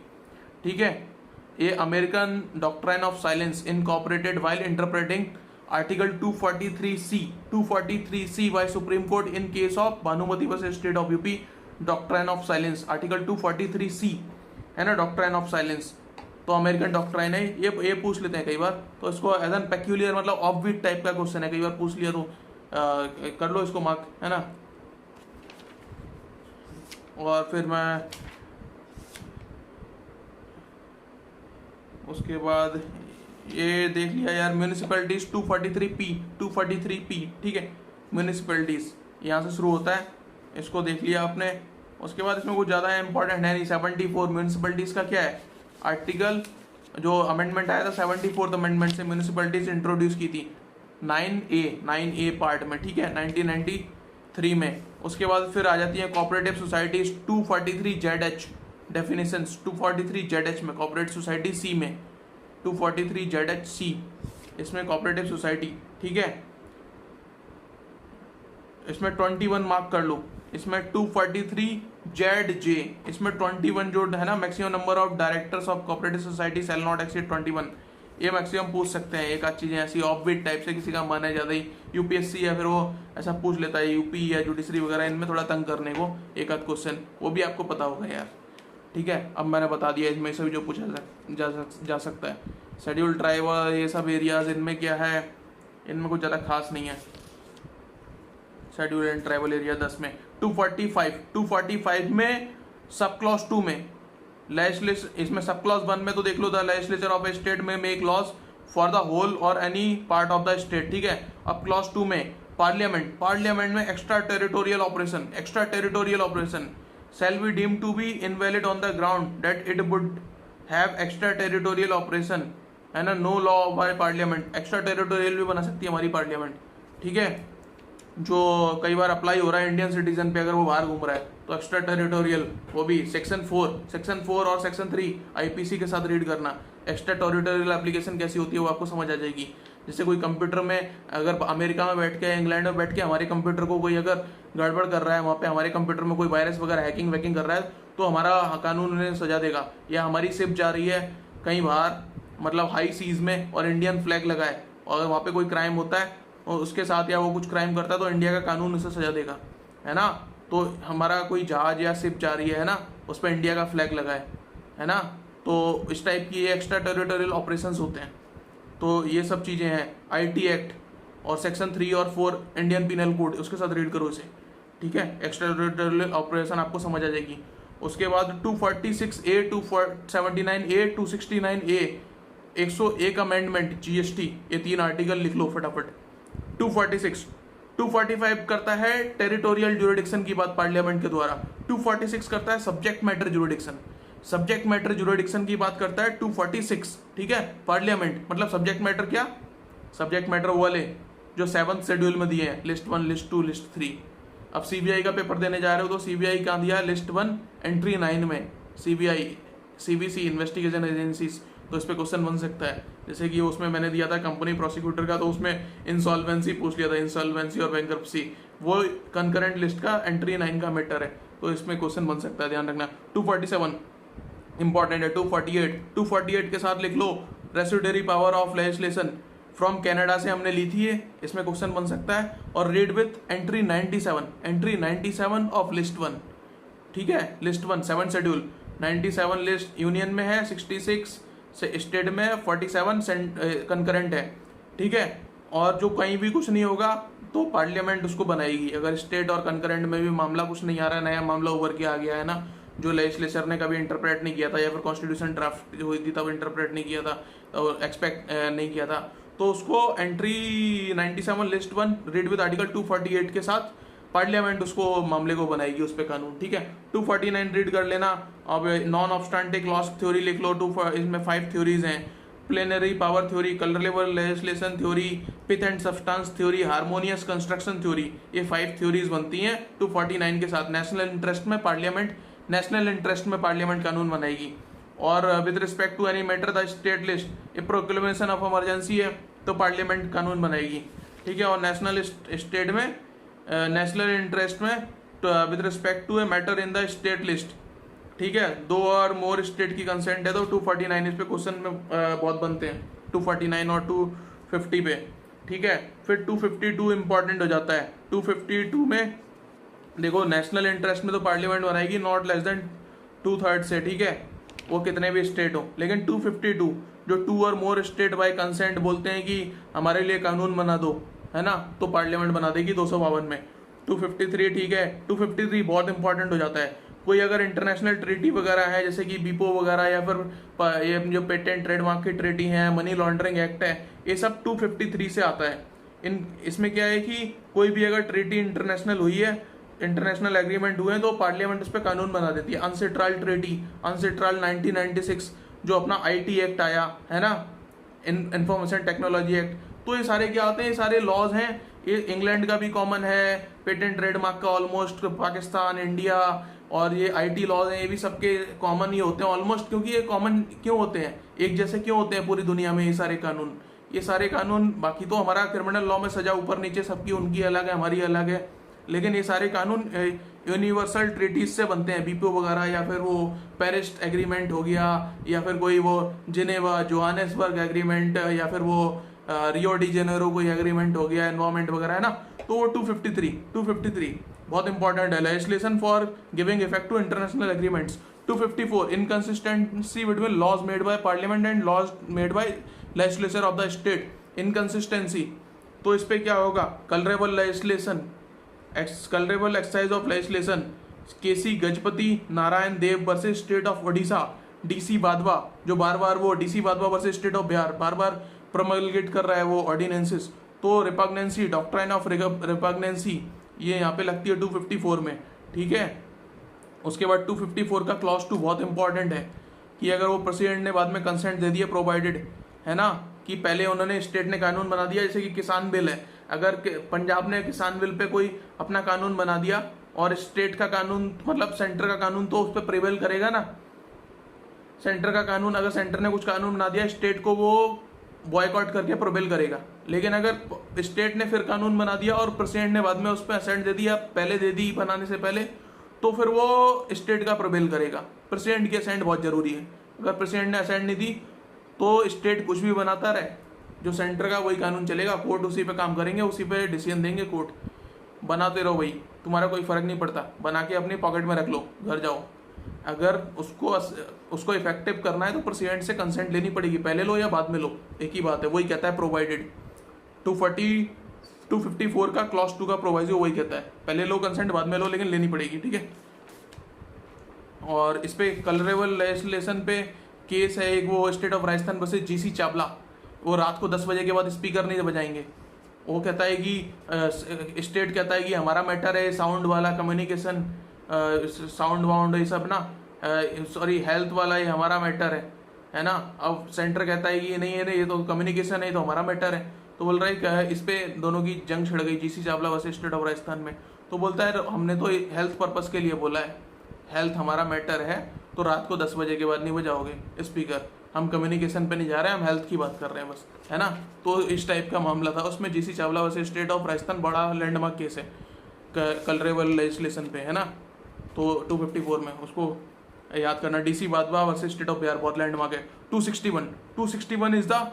ठीक है। ये American doctrine of silence incorporated while interpreting article 243C by supreme court in case of Bhanumati versus state of UP, doctrine of silence article 243C है ना, doctrine of silence. तो American doctrine है, ये पूछ लेते हैं कई बार। तो इसको एज एन पेक्यूलियर मतलब ऑफ बीट टाइप का क्वेश्चन है, कई बार पूछ लिया तो कर लो इसको मार्क, है ना। और फिर मैं उसके बाद ये देख लिया यार, म्यूनिसिपैलिटीज 243P, ठीक है। म्यूनिसिपैलिटीज यहाँ से शुरू होता है, इसको देख लिया आपने। उसके बाद इसमें कुछ ज़्यादा इंपॉर्टेंट है नहीं। 74 म्यूनिसिपैलिटीज का क्या है आर्टिकल, जो अमेंडमेंट आया था 74th अमेंडमेंट से म्यूनिसिपैलिटीज इंट्रोड्यूस की थी 9A पार्ट में, ठीक है, 1993 में। उसके बाद फिर आ जाती है cooperative societies 243ZH definitions, 243ZH में कोऑपरेटिव सोसाइटी सी में, 243ZHC इसमें कोऑपरेटिव सोसाइटी, ठीक है। इसमें 21 मार्क कर लो। इसमें 243ZJ, इसमें 21 जो है ना, maximum number of directors of cooperative society shall not exceed 21, ये मैक्सिमम पूछ सकते हैं। एक आध चीजें ऐसी ऑफ बीट टाइप से, किसी का मन है ज्यादा ही यूपीएससी या फिर वो ऐसा पूछ लेता है, यूपी या जुडिशरी वगैरह, इनमें थोड़ा तंग करने को एक आध क्वेश्चन, वो भी आपको पता होगा यार, ठीक है। अब मैंने बता दिया इसमें से भी जो पूछा जा सकता है। शेड्यूल ट्राइबल ये सब एरियाज, इनमें क्या है, इनमें कुछ ज़्यादा खास नहीं है। शेड्यूल एंड ट्राइबल एरिया 10 में 245 में सब क्लॉज 2 में लेजिस्लेचर, इसमें सब क्लॉज 1 में तो देख लो, the legislature of a state में make laws for the whole or any part of the state, ठीक है। अब क्लॉज 2 में पार्लियामेंट में extra territorial operation shall be deemed to be invalid on the ground that it would have extraterritorial operation, है ना, no law by parliament। Extra territorial भी बना सकती है हमारी पार्लियामेंट, ठीक है। जो कई बार अप्लाई हो रहा है इंडियन सिटीजन पे, अगर वो बाहर घूम रहा है तो एक्स्ट्रा टेरिटोरियल, वो भी सेक्शन 4 और सेक्शन 3 आईपीसी के साथ रीड करना। एक्स्ट्रा टेरिटोरियल एप्लीकेशन कैसी होती है वो आपको समझ आ जाएगी। जैसे कोई कंप्यूटर में, अगर अमेरिका में बैठ के, इंग्लैंड में बैठ के हमारे कंप्यूटर को कोई अगर गड़बड़ कर रहा है, वहाँ पे हमारे कंप्यूटर में कोई वायरस वगैरह हैकिंग कर रहा है, तो हमारा कानून उन्हें सजा देगा। या हमारी शिप जा रही है कहीं बाहर, मतलब हाई सीज में, और इंडियन फ्लैग लगा है, और वहाँ पे कोई क्राइम होता है और उसके साथ या वो कुछ क्राइम करता है, तो इंडिया का कानून उसे सजा देगा, है ना। तो हमारा कोई जहाज या शिप जा रही है ना, उस पर इंडिया का फ्लैग लगा है ना, तो इस टाइप की एक्स्ट्रा टेरिटोरियल ऑपरेशंस होते हैं। तो ये सब चीज़ें हैं। IT एक्ट और सेक्शन 3 और 4 इंडियन पिनल कोड, उसके साथ रीड करो इसे, ठीक है। एक्स्ट्रा टेरिटोरियल ऑपरेशन आपको समझ आ जाएगी। उसके बाद 246A 279A 269A 101 amendment GST, ये 3 आर्टिकल लिख लो फटाफट। 245 करता है टेरिटोरियल ज्यूरिडिक्शन की बात पार्लियामेंट के द्वारा। 246 करता है सब्जेक्ट मैटर ज्यूरिडिक्शन की बात करता है 246, ठीक है। पार्लियामेंट मतलब सब्जेक्ट मैटर क्या, सब्जेक्ट मैटर वो वाले जो 7th शेड्यूल में दिए हैं, लिस्ट 1, लिस्ट 2, लिस्ट 3। अब CBI का पेपर देने जा रहे हो तो CBI कहाँ दिया है, लिस्ट 1 एंट्री 9 में। CBC इन्वेस्टिगेशन एजेंसीज, तो इस पर क्वेश्चन बन सकता है। जैसे कि उसमें मैंने दिया था कंपनी प्रोसिक्यूटर का, तो उसमें इंसॉल्वेंसी पूछ लिया था, इंसॉल्वेंसी और बैंक्रप्सी, वो कंकरेंट लिस्ट का एंट्री 9 का मैटर है, तो तो इसमें क्वेश्चन बन सकता है, ध्यान रखना। 247 इंपॉर्टेंट है। 248 के साथ लिख लो residuary power of legislation from Canada से हमने ली थी ये, इसमें क्वेश्चन बन सकता है। और read with entry 97 of list 1, ठीक है, लिस्ट 1 7 शेड्यूल 97 लिस्ट यूनियन में है, 66 से स्टेट में है, 47 कंकरेंट है, ठीक है। और जो कहीं भी कुछ नहीं होगा तो पार्लियामेंट उसको बनाएगी। अगर स्टेट और कंकरेंट में भी मामला कुछ नहीं आ रहा, नया मामला उभर के आ गया है ना, जो लेजिस्लेचर ने कभी इंटरप्रेट नहीं किया था या फिर कॉन्स्टिट्यूशन ड्राफ्ट जो हुई थी तब इंटरप्रेट नहीं किया था और एक्सपेक्ट नहीं किया था, तो उसको entry 97 list 1 read with article 248 के साथ पार्लियामेंट उसको मामले को बनाएगी, उस पर कानून, ठीक है। 249 रीड कर लेना। अब नॉन ऑब्स्टेंटिव क्लॉज थ्योरी लिख लो। इसमें 5 थ्योरीज हैं, plenary power theory, colour level legislation theory, pith and substance theory, harmonious construction theory, ये 5 थ्योरीज बनती हैं 249 के साथ। नेशनल इंटरेस्ट में पार्लियामेंट कानून बनाएगी। और with respect to any matter the state list a proclamation of emergency है तो पार्लियामेंट कानून बनाएगी, ठीक है। और नेशनल इंटरेस्ट में with respect to a matter in the state list, ठीक है, 2 और मोर स्टेट की कंसेंट है तो 249 इस पे क्वेश्चन में बहुत बनते हैं, 249 और 250 पे, ठीक है। फिर 252 इंपॉर्टेंट हो जाता है। 252 में देखो नेशनल इंटरेस्ट में तो पार्लियामेंट बनाएगी नॉट लेस देन 2/3 से, ठीक है, वो कितने भी स्टेट हो। लेकिन 252 जो 2 और मोर स्टेट बाय कंसेंट बोलते हैं कि हमारे लिए कानून बना दो, है ना, तो पार्लियामेंट बना देगी 252 में। 253, ठीक है, 253 बहुत इंपॉर्टेंट हो जाता है। कोई अगर इंटरनेशनल ट्रीटी वगैरह है जैसे कि बीपो वगैरह या फिर ये जो पेटेंट ट्रेडमार्क की ट्रीटी है, मनी लॉन्ड्रिंग एक्ट है, ये सब 253 से आता है। इसमें क्या है कि कोई भी अगर ट्रीटी इंटरनेशनल हुई है, इंटरनेशनल एग्रीमेंट हुए हैं तो पार्लियामेंट उस पर कानून बना देती है। अनसेट्राल ट्रीटी, अनसेट्राल 1996 जो अपना IT एक्ट आया है ना, इंफॉर्मेशन टेक्नोलॉजी एक्ट, तो ये सारे क्या होते हैं, ये सारे लॉज हैं। ये इंग्लैंड का भी कॉमन है, पेटेंट ट्रेडमार्क का ऑलमोस्ट पाकिस्तान, इंडिया, और ये IT लॉज हैं, ये भी सबके कॉमन ही होते हैं ऑलमोस्ट। क्योंकि ये कॉमन क्यों होते हैं, एक जैसे क्यों होते हैं पूरी दुनिया में ये सारे कानून। बाकी तो हमारा क्रिमिनल लॉ में सजा ऊपर नीचे सबकी, उनकी अलग है, हमारी अलग है, लेकिन ये सारे कानून यूनिवर्सल ट्रीटीज से बनते हैं, बीपो वगैरह, या फिर वो पेरिस एग्रीमेंट हो गया, या फिर कोई वो जिनेवा जोहानेसबर्ग एग्रीमेंट, या फिर वो रियो डी जेनेरो कोई एग्रीमेंट हो गया, एनवायरमेंट वगैरह, है ना। तो वो 253 बहुत इंपॉर्टेंट है। Legislation for giving effect to international agreements. 254 inconsistency between laws made by parliament and laws made by legislature of the state. Inconsistency, तो इस पे क्या होगा, colourable exercise of legislation, KC Gajapati Narayan Deo versus state of Odisha, DC Wadhwa, जो बार बार वो DC Wadhwa versus state of Bihar बार बार प्रोमलगेट कर रहा है वो ऑर्डिनेंसेस। तो रिपग्नेंसी, डॉक्ट्राइन ऑफ रिपग्नेंसी, ये यहाँ पे लगती है 254 में, ठीक है। उसके बाद 254 का क्लॉज 2 बहुत इंपॉर्टेंट है कि अगर वो प्रेसिडेंट ने बाद में कंसेंट दे दिया, प्रोवाइडेड, है ना, कि पहले उन्होंने स्टेट ने कानून बना दिया, जैसे कि किसान बिल है, अगर पंजाब ने किसान बिल पे कोई अपना कानून बना दिया और स्टेट का कानून मतलब सेंटर का कानून तो उस पर प्रिवेल करेगा ना, सेंटर का कानून, अगर सेंटर ने कुछ कानून बना दिया स्टेट को वो बॉयकॉट करके प्रिवेल करेगा। लेकिन अगर स्टेट ने फिर कानून बना दिया और प्रेसिडेंट ने बाद में उस पर असेंट दे दिया, पहले दे दी बनाने से पहले, तो फिर वो स्टेट का प्रिवेल करेगा। प्रेसिडेंट की असेंट बहुत जरूरी है, अगर प्रेसिडेंट ने असेंट नहीं दी तो स्टेट कुछ भी बनाता रहे, जो सेंटर का वही कानून चलेगा, कोर्ट उसी पे काम करेंगे, उसी पे डिसीजन देंगे कोर्ट। बनाते रहो भाई, तुम्हारा कोई फर्क नहीं पड़ता, बना के अपनी पॉकेट में रख लो, घर जाओ। अगर उसको इफेक्टिव करना है तो प्रेसिडेंट से कंसेंट लेनी पड़ेगी, पहले लो या बाद में लो, एक ही बात है, वही कहता है प्रोवाइडेड। 254 का क्लॉज 2 का प्रोवाइजो वही कहता है, पहले लो कंसेंट, बाद में लो, लेकिन लेनी पड़ेगी, ठीक है। और इस पे कलरेबल लेजिस्लेशन पे केस है एक, वो state of Rajasthan versus GC Chawla, वो रात को 10 बजे के बाद स्पीकर नहीं बजाएंगे। वो कहता है कि स्टेट कहता है कि हमारा मैटर है साउंड वाला, कम्युनिकेशन, साउंड वाउंड ये सब ना, सॉरी हेल्थ वाला, ये हमारा मैटर है ना। अब सेंटर कहता है कि ये नहीं है, ये तो कम्युनिकेशन है, तो हमारा मैटर है। तो बोल रहा है इस पे दोनों की जंग छिड़ गई, GC Chawla versus state of Rajasthan में। तो बोलता है हमने तो हेल्थ पर्पस के लिए बोला है, हेल्थ हमारा मैटर है, तो रात को 10 बजे के बाद नहीं बजाओगे स्पीकर, हम कम्युनिकेशन पे नहीं जा रहे हैं, हम हेल्थ की बात कर रहे हैं बस, है ना। तो इस टाइप का मामला था उसमें। GC Chawla versus state of Rajasthan बड़ा लैंडमार्क केस है कलरेबल लेजिस्लेशन पे, है ना। तो 254 में उसको याद करना। DC Wadhwa versus state of Bihar, बहुत लैंडमार्क है। 261 is the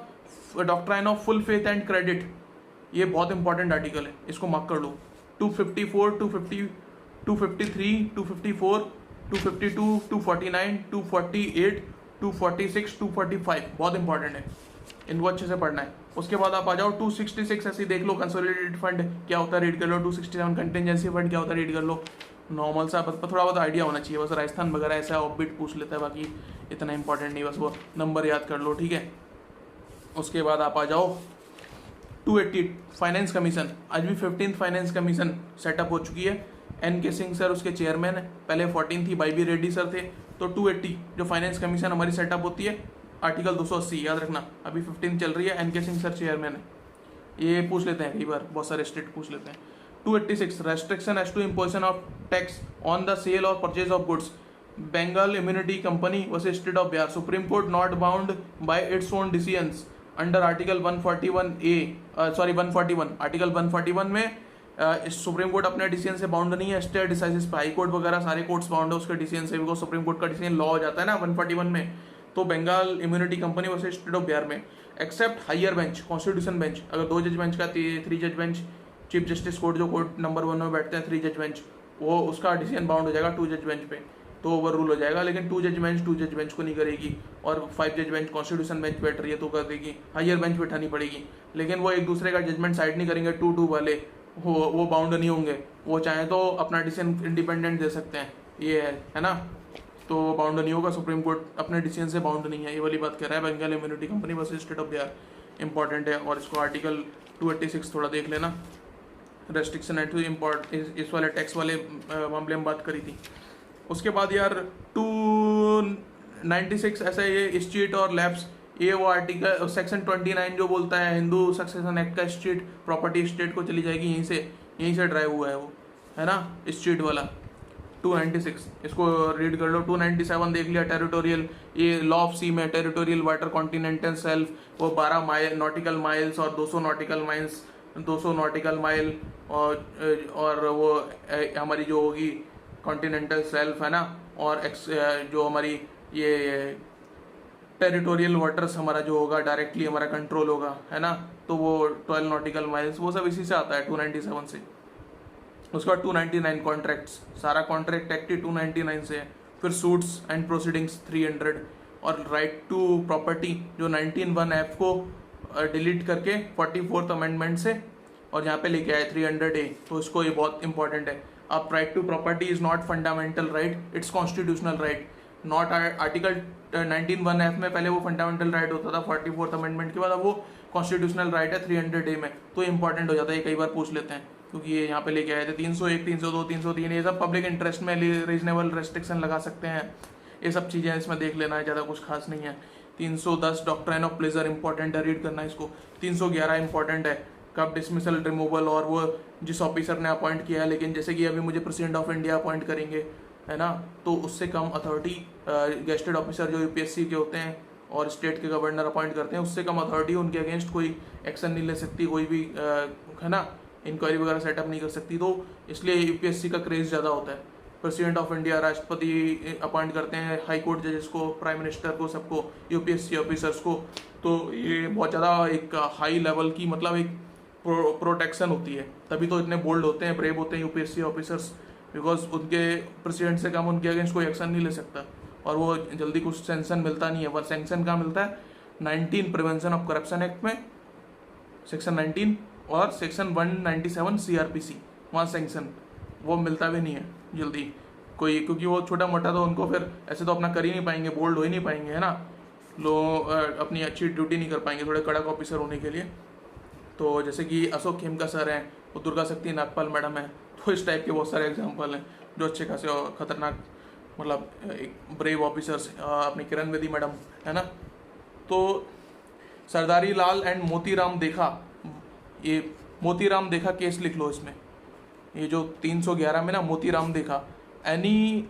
doctrine of full faith and credit, ये बहुत इंपॉर्टेंट आर्टिकल है, इसको मार्क कर लो। 254, 250, 253, 254, 252, 249, 248, 246, 245 बहुत इंपॉर्टेंट है, इनको अच्छे से पढ़ना है। उसके बाद आप आ जाओ 266, ऐसे देख लो कंसोलिडेटेड फंड क्या होता है, रीड कर लो। 267 कंटिजेंसी फंड क्या होता है, रीड कर लो। नॉर्मल सा थोड़ा बहुत आइडिया होना चाहिए बस। राजस्थान वगैरह ऐसा ऑफबिट पूछ लेता है, बाकी इतना इंपॉर्टेंट नहीं, बस वो नंबर याद कर लो, ठीक है। उसके बाद आप आ जाओ 280 फाइनेंस कमीशन, आज भी 15th फाइनेंस कमीशन सेटअप हो चुकी है। NK सिंह सर उसके चेयरमैन है, पहले 14 थी, YB रेड्डी सर थे। तो 280 जो फाइनेंस कमीशन हमारी सेटअप होती है, आर्टिकल 280 याद रखना, अभी 15 चल रही है, NK सिंह सर चेयरमैन है। ये पूछ लेते हैं कई बार, बहुत सारे स्टेट पूछ लेते हैं। 286 restriction as to imposition of tax on the sale or purchase of goods, Bengal immunity company versus state of Bihar, supreme court not bound by its own decisions under article 141 article 141 में सुप्रीम कोर्ट अपने decision से bound नहीं है, stare decisis पे high court वगैरह सारे courts bound है उसके डिसीजन से, बिकॉज सुप्रीम कोर्ट का डिसीजन लॉ हो जाता है ना 141 में। तो Bengal immunity company versus state of Bihar में, except higher bench, constitution bench, अगर 2 जज बेंच का 3 जज बेंच, चीफ जस्टिस कोर्ट जो कोर्ट नंबर 1 में बैठते हैं 3 जज बेंच, वो उसका डिसीजन बाउंड हो जाएगा 2 जज बेंच पे, तो ओवर रूल हो जाएगा। लेकिन 2 जज बेंच को नहीं करेगी, और 5 जज बेंच कॉन्स्टिट्यूशन बेंच बैठ रही है तो कर देगी, हायर बेंच बैठानी पड़ेगी। लेकिन वो एक दूसरे का जजमेंट साइड नहीं करेंगे, 2-2 वाले वो बाउंड नहीं होंगे, वो चाहे तो अपना डिसीजन इंडिपेंडेंट दे सकते हैं, ये है ना। तो बाउंड नहीं होगा, सुप्रीम कोर्ट अपने डिसीजन से बाउंड नहीं है, ये वाली बात कह रहा है। Bengal immunity company versus state of Bihar important है, और इसको आर्टिकल 286 थोड़ा देख लेना, रेस्ट्रिक्शन एंड टू इम्पोर्ट, इस वाले टैक्स वाले मामले में बात करी थी। उसके बाद यार 296 ऐसा ये स्टेट और लैब्स, ये वो आर्टिकल सेक्शन 29 जो बोलता है हिंदू सक्सेशन एक्ट का, स्टेट प्रॉपर्टी स्टेट को चली जाएगी, यहीं से ड्राइव हुआ है वो, है ना, स्टेट वाला 296, इसको रीड कर लो। 297 देख लिया, टेरिटोरियल, ये लॉ ऑफ सी में टेरिटोरियल वाटर कॉन्टिनेंटल सेल्फ, वो 12 नॉटिकल माइल्स और 200 नॉटिकल माइल और वो हमारी जो होगी कॉन्टिनेंटल सेल्फ, है ना, और जो हमारी ये टेरिटोरियल वाटर्स हमारा जो होगा डायरेक्टली हमारा कंट्रोल होगा, है ना, तो वो 12 नॉटिकल माइल्स, वो सब इसी से आता है 297 से। उसके बाद 299 कॉन्ट्रैक्ट्स, सारा कॉन्ट्रैक्ट एक्ट 299 से है। फिर सूट्स एंड प्रोसीडिंग्स 300, और राइट टू प्रॉपर्टी जो 19(1)(f) को डिलीट करके 44th अमेंडमेंट से और यहाँ पे लेके आए 300A, तो इसको ये बहुत इंपॉर्टेंट है। अब right to property is not fundamental right, it's constitutional right, not article 19(1)(f) में पहले वो फंडामेंटल राइट होता था 44th अमेंडमेंट के बाद, अब वो कॉन्स्टिट्यूशनल राइट है 300A में, तो इंपॉर्टेंट हो जाता है, ये कई बार पूछ लेते हैं क्योंकि ये यहाँ पे लेके आए थे। 301, 302, 303 ये सब पब्लिक इंटरेस्ट में रीजनेबल रेस्ट्रिक्शन लगा सकते हैं, ये सब चीज़ें इसमें देख लेना है, ज़्यादा कुछ खास नहीं है। 310 डॉक्ट्राइन ऑफ प्लेजर इंपॉर्टेंट है, रीड करना है इसको। 311 इंपॉर्टेंट है, कब डिसमिसल रिमूवल, और वो जिस ऑफिसर ने अपॉइंट किया है, लेकिन जैसे कि अभी मुझे प्रेसिडेंट ऑफ इंडिया अपॉइंट करेंगे, है ना, तो उससे कम अथॉरिटी गेस्टेड ऑफिसर जो UPSC के होते हैं और स्टेट के गवर्नर अपॉइंट करते हैं, उससे कम अथॉरिटी, उनके अगेंस्ट कोई एक्शन नहीं ले सकती, कोई भी है ना, इंक्वायरी वगैरह सेटअप नहीं कर सकती, तो इसलिए UPSC का क्रेज ज़्यादा होता है। प्रेसिडेंट ऑफ इंडिया, राष्ट्रपति अपॉइंट करते हैं, हाई कोर्ट जजेस को, प्राइम मिनिस्टर को, सबको, UPSC ऑफिसर्स को, तो ये बहुत ज़्यादा एक हाई लेवल की, मतलब एक प्रोटेक्शन होती है, तभी तो इतने बोल्ड होते हैं, ब्रेव होते हैं UPSC ऑफिसर्स, बिकॉज उनके प्रेसिडेंट से कम उनके अगेंस्ट कोई एक्शन नहीं ले सकता, और वो जल्दी कुछ सेंक्शन मिलता नहीं है। वह सेंक्शन कहाँ मिलता है, 19 प्रिवेंशन ऑफ करप्शन एक्ट में सेक्शन 19 और सेक्शन 197 CRPC, वहाँ सेंक्शन वो मिलता भी नहीं है जल्दी कोई, क्योंकि वो छोटा मोटा, तो उनको फिर ऐसे तो अपना कर ही नहीं पाएंगे, बोल्ड हो ही नहीं पाएंगे, है ना, लोग अपनी अच्छी ड्यूटी नहीं कर पाएंगे थोड़े कड़क ऑफिसर होने के लिए। तो जैसे कि अशोक खेमका सर हैं, वो दुर्गा शक्ति नागपाल मैडम है, तो इस टाइप के बहुत सारे एग्जाम्पल हैं जो अच्छे खासे खतरनाक, मतलब एक ब्रेव ऑफिसर्स, अपनी किरण बेदी मैडम, है ना। तो सरदारी लाल एंड मोतीराम देखा, ये मोतीराम देखा केस लिख लो इसमें, ये जो 311 में ना, मोतीराम देखा, any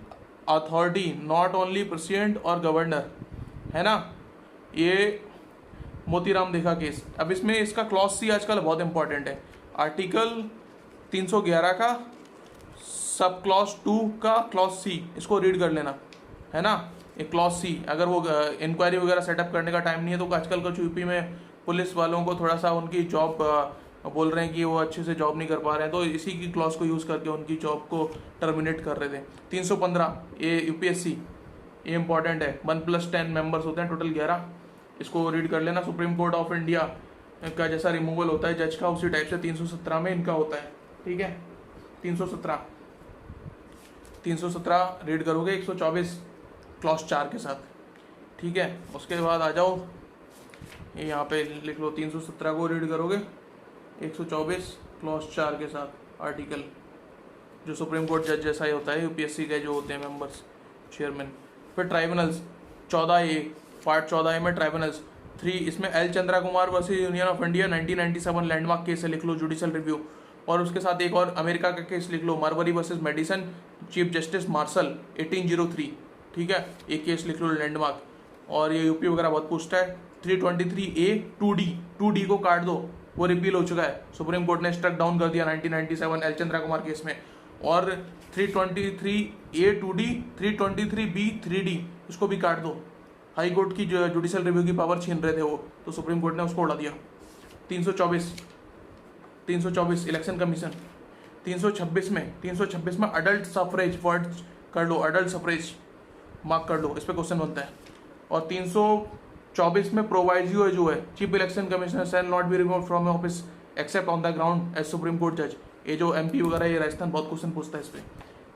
authority not only president और गवर्नर, है ना, ये मोतीराम देखा केस। अब इसमें इसका क्लॉज C आजकल बहुत इंपॉर्टेंट है, आर्टिकल 311 का सब क्लॉज 2 का क्लॉज सी, इसको रीड कर लेना, है ना। एक क्लॉज सी, अगर वो इंक्वायरी वगैरह सेटअप करने का टाइम नहीं है तो आजकल कुछ यूपी में पुलिस वालों को थोड़ा सा उनकी जॉब बोल रहे हैं कि वो अच्छे से जॉब नहीं कर पा रहे हैं, तो इसी की क्लॉज को यूज़ करके उनकी जॉब को टर्मिनेट कर रहे थे। 315 ये यूपीएससी, ये इंपॉर्टेंट है। 1+10 मेंबर्स होते हैं, टोटल 11, इसको रीड कर लेना। सुप्रीम कोर्ट ऑफ इंडिया का जैसा रिमूवल होता है जज का, उसी टाइप से 317 में इनका होता है, ठीक है। 317 रीड करोगे 124 क्लॉज 4 के साथ, ठीक है। उसके बाद आ जाओ, ये यहाँ पे लिख लो, 317 को रीड करोगे 124 क्लॉज 4 के साथ आर्टिकल, जो सुप्रीम कोर्ट जज जैसा ही होता है, यूपीएससी के जो होते हैं मेंबर्स, चेयरमैन। फिर ट्राइब्यूनल्स 14A, पार्ट 14A में ट्राइब्यूनल्स 3, इसमें L Chandra Kumar versus union of India 1997 landmark case है, लिख लो, जुडिशियल रिव्यू। और उसके साथ एक और अमेरिका का केस लिख लो, Marbury versus Madison, chief justice Marshall 1803, ठीक है, एक केस लिख लो, लैंडमार्क। और ये यूपी वगैरह बहुत पूछता है। 323A 2D को काट दो, वो रिपील हो चुका है, सुप्रीम कोर्ट ने स्ट्रक डाउन कर दिया 1997 एल चंद्रा कुमार केस में। और 323A 2D, 323B 3D, उसको भी काट दो, हाई कोर्ट की जो जुडिशियल रिव्यू की पावर छीन रहे थे वो, तो सुप्रीम कोर्ट ने उसको उड़ा दिया। 324 इलेक्शन कमीशन। 326 में अडल्ट सफरेज, वर्ड कर लो, अडल्ट सफरेज मार्क कर लो, इस पर क्वेश्चन बनता है। और 324 में प्रोवाइजियो जो है, chief election commissioner shall not be removed from office except on the ground as supreme court जज, ये जो एमपी वगैरह, ये राजस्थान बहुत क्वेश्चन पूछता है इस पर।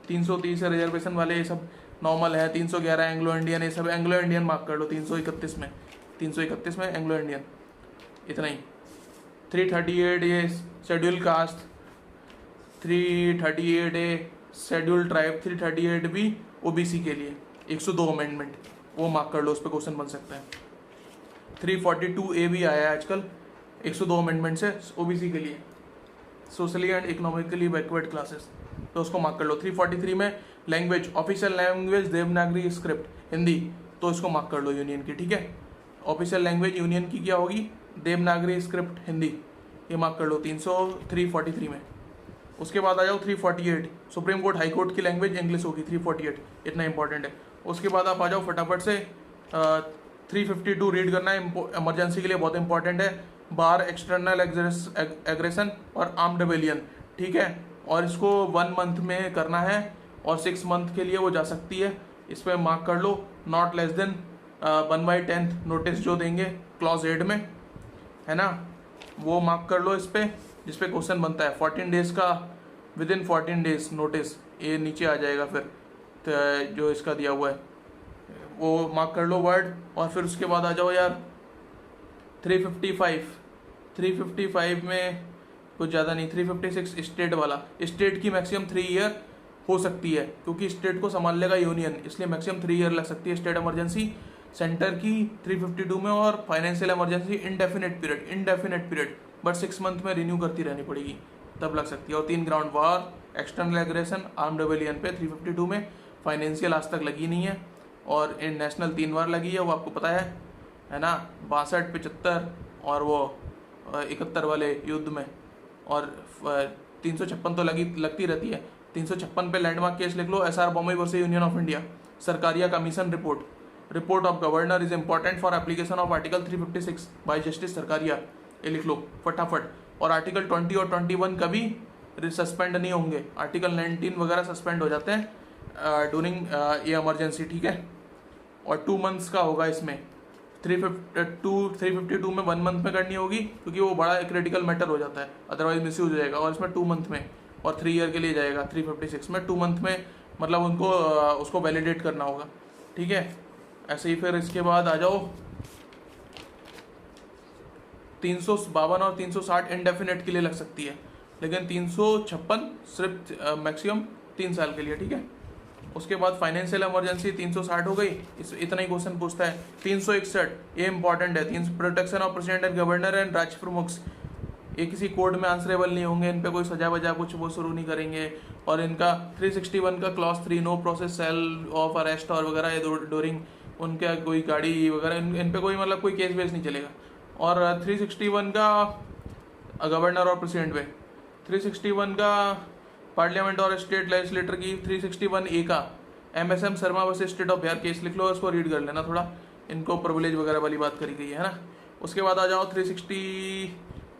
330 रिजर्वेशन वाले, ये सब नॉर्मल है। 311 एंग्लो इंडियन, ये सब एंग्लो इंडियन मार्क कर लो। 331 में एंग्लो इंडियन, इतना ही। 338 ये schedule caste, 338A schedule tribe, 338B OBC के लिए 102 अमेंडमेंट, वो मार्क कर लो, उस पर क्वेश्चन बन सकता है। 342A भी आया है आजकल, 102 अमेंडमेंट से ओबीसी के लिए, socially and economically backward classes, तो उसको मार्क कर लो। 343 में language, official language Devanagari script Hindi, तो इसको मार्क कर लो यूनियन की, ठीक है। ऑफिशियल लैंग्वेज यूनियन की क्या होगी, देवनागरी स्क्रिप्ट हिंदी, ये मार्क कर लो 343 में। उसके बाद आ जाओ 348, सुप्रीम कोर्ट हाई कोर्ट की लैंग्वेज इंग्लिश होगी, 348, इतना इंपॉर्टेंट है। उसके बाद आप आ जाओ फटाफट से 352 रीड करना है, इमरजेंसी के लिए बहुत इंपॉर्टेंट है। बार एक्सटर्नल एग्रेशन और आर्म्ड रिबेलियन, ठीक है, और इसको 1 मंथ में करना है और 6 मंथ के लिए वो जा सकती है, इस पर मार्क कर लो। नॉट लेस देन 1/10 नोटिस जो देंगे क्लॉज 8 में, है ना, वो मार्क कर लो इस पर, जिस पे क्वेश्चन बनता है। 14 डेज का, विदिन 14 डेज नोटिस, ये नीचे आ जाएगा फिर जो इसका दिया हुआ है, वो मार्क कर लो वर्ड। और फिर उसके बाद आ जाओ यार 355 में कुछ ज़्यादा नहीं, 356 स्टेट वाला, स्टेट की मैक्सिमम 3 ईयर हो सकती है, क्योंकि स्टेट को संभाल लेगा यूनियन, इसलिए मैक्सिमम 3 ईयर लग सकती है स्टेट इमरजेंसी सेंटर की 352 में। और financial emergency indefinite period, but 6 month में रिन्यू करती रहनी पड़ेगी, तब लग सकती है। और 3 ग्राउंड, वार, एक्सटर्नल एग्रेशन, आर्म्ड रिबेलियन पे 352 में, फाइनेंशियल आज तक लगी नहीं है, और नेशनल 3 बार लगी है, वो आपको पता है ना, 62, 75 और वो 71 वाले युद्ध में। और 356 तो लगती रहती है। 356 पे लैंडमार्क केस लिख लो, SR Bombay versus union of India, Sarkaria commission report of governor is important for application of article 356 bye justice Sarkaria, ये लिख लो फटाफट। और आर्टिकल 20 और 21 कभी सस्पेंड नहीं होंगे, आर्टिकल 19 वगैरह सस्पेंड हो जाते हैं ड्यूरिंग ये इमरजेंसी, ठीक है। और 2 मंथ्स का होगा इसमें, 352 में 1 मंथ में करनी होगी, क्योंकि वो बड़ा क्रिटिकल मैटर हो जाता है, अदरवाइज मिसयूज हो जाएगा। और इसमें 2 मंथ में, और 3 ईयर के लिए जाएगा। 356 में 2 मंथ में, मतलब उनको उसको वैलिडेट करना होगा, ठीक है। ऐसे ही फिर इसके बाद आ जाओ 352 और 360 इंडेफिनेट के लिए लग सकती है, लेकिन 356 सिर्फ मैक्सिमम 3 साल के लिए, ठीक है। उसके बाद फाइनेंशियल इमरजेंसी 360 हो गई, इतना ही क्वेश्चन पूछता है। 361 ये इंपॉर्टेंट है, protection of president and governor and राज्य प्रमुख, ये किसी कोर्ट में आंसरेबल नहीं होंगे, इन पे कोई सजा वजा कुछ वो शुरू नहीं करेंगे। और इनका 361 का clause 3, no process cell of arrest और वगैरह, ये ड्यूरिंग उनका कोई गाड़ी वगैरह, इन पे कोई मतलब कोई केस वेस नहीं चलेगा। और 361 का गवर्नर और प्रेसिडेंट पे, 361 का पार्लियामेंट और स्टेट लेजिस्लेटर की 361A का MSM Sharma versus state of Bihar case लिख लो, उसको रीड कर लेना थोड़ा, इनको प्रिविलेज वगैरह वाली बात करी गई है ना। उसके बाद आ जाओ 360,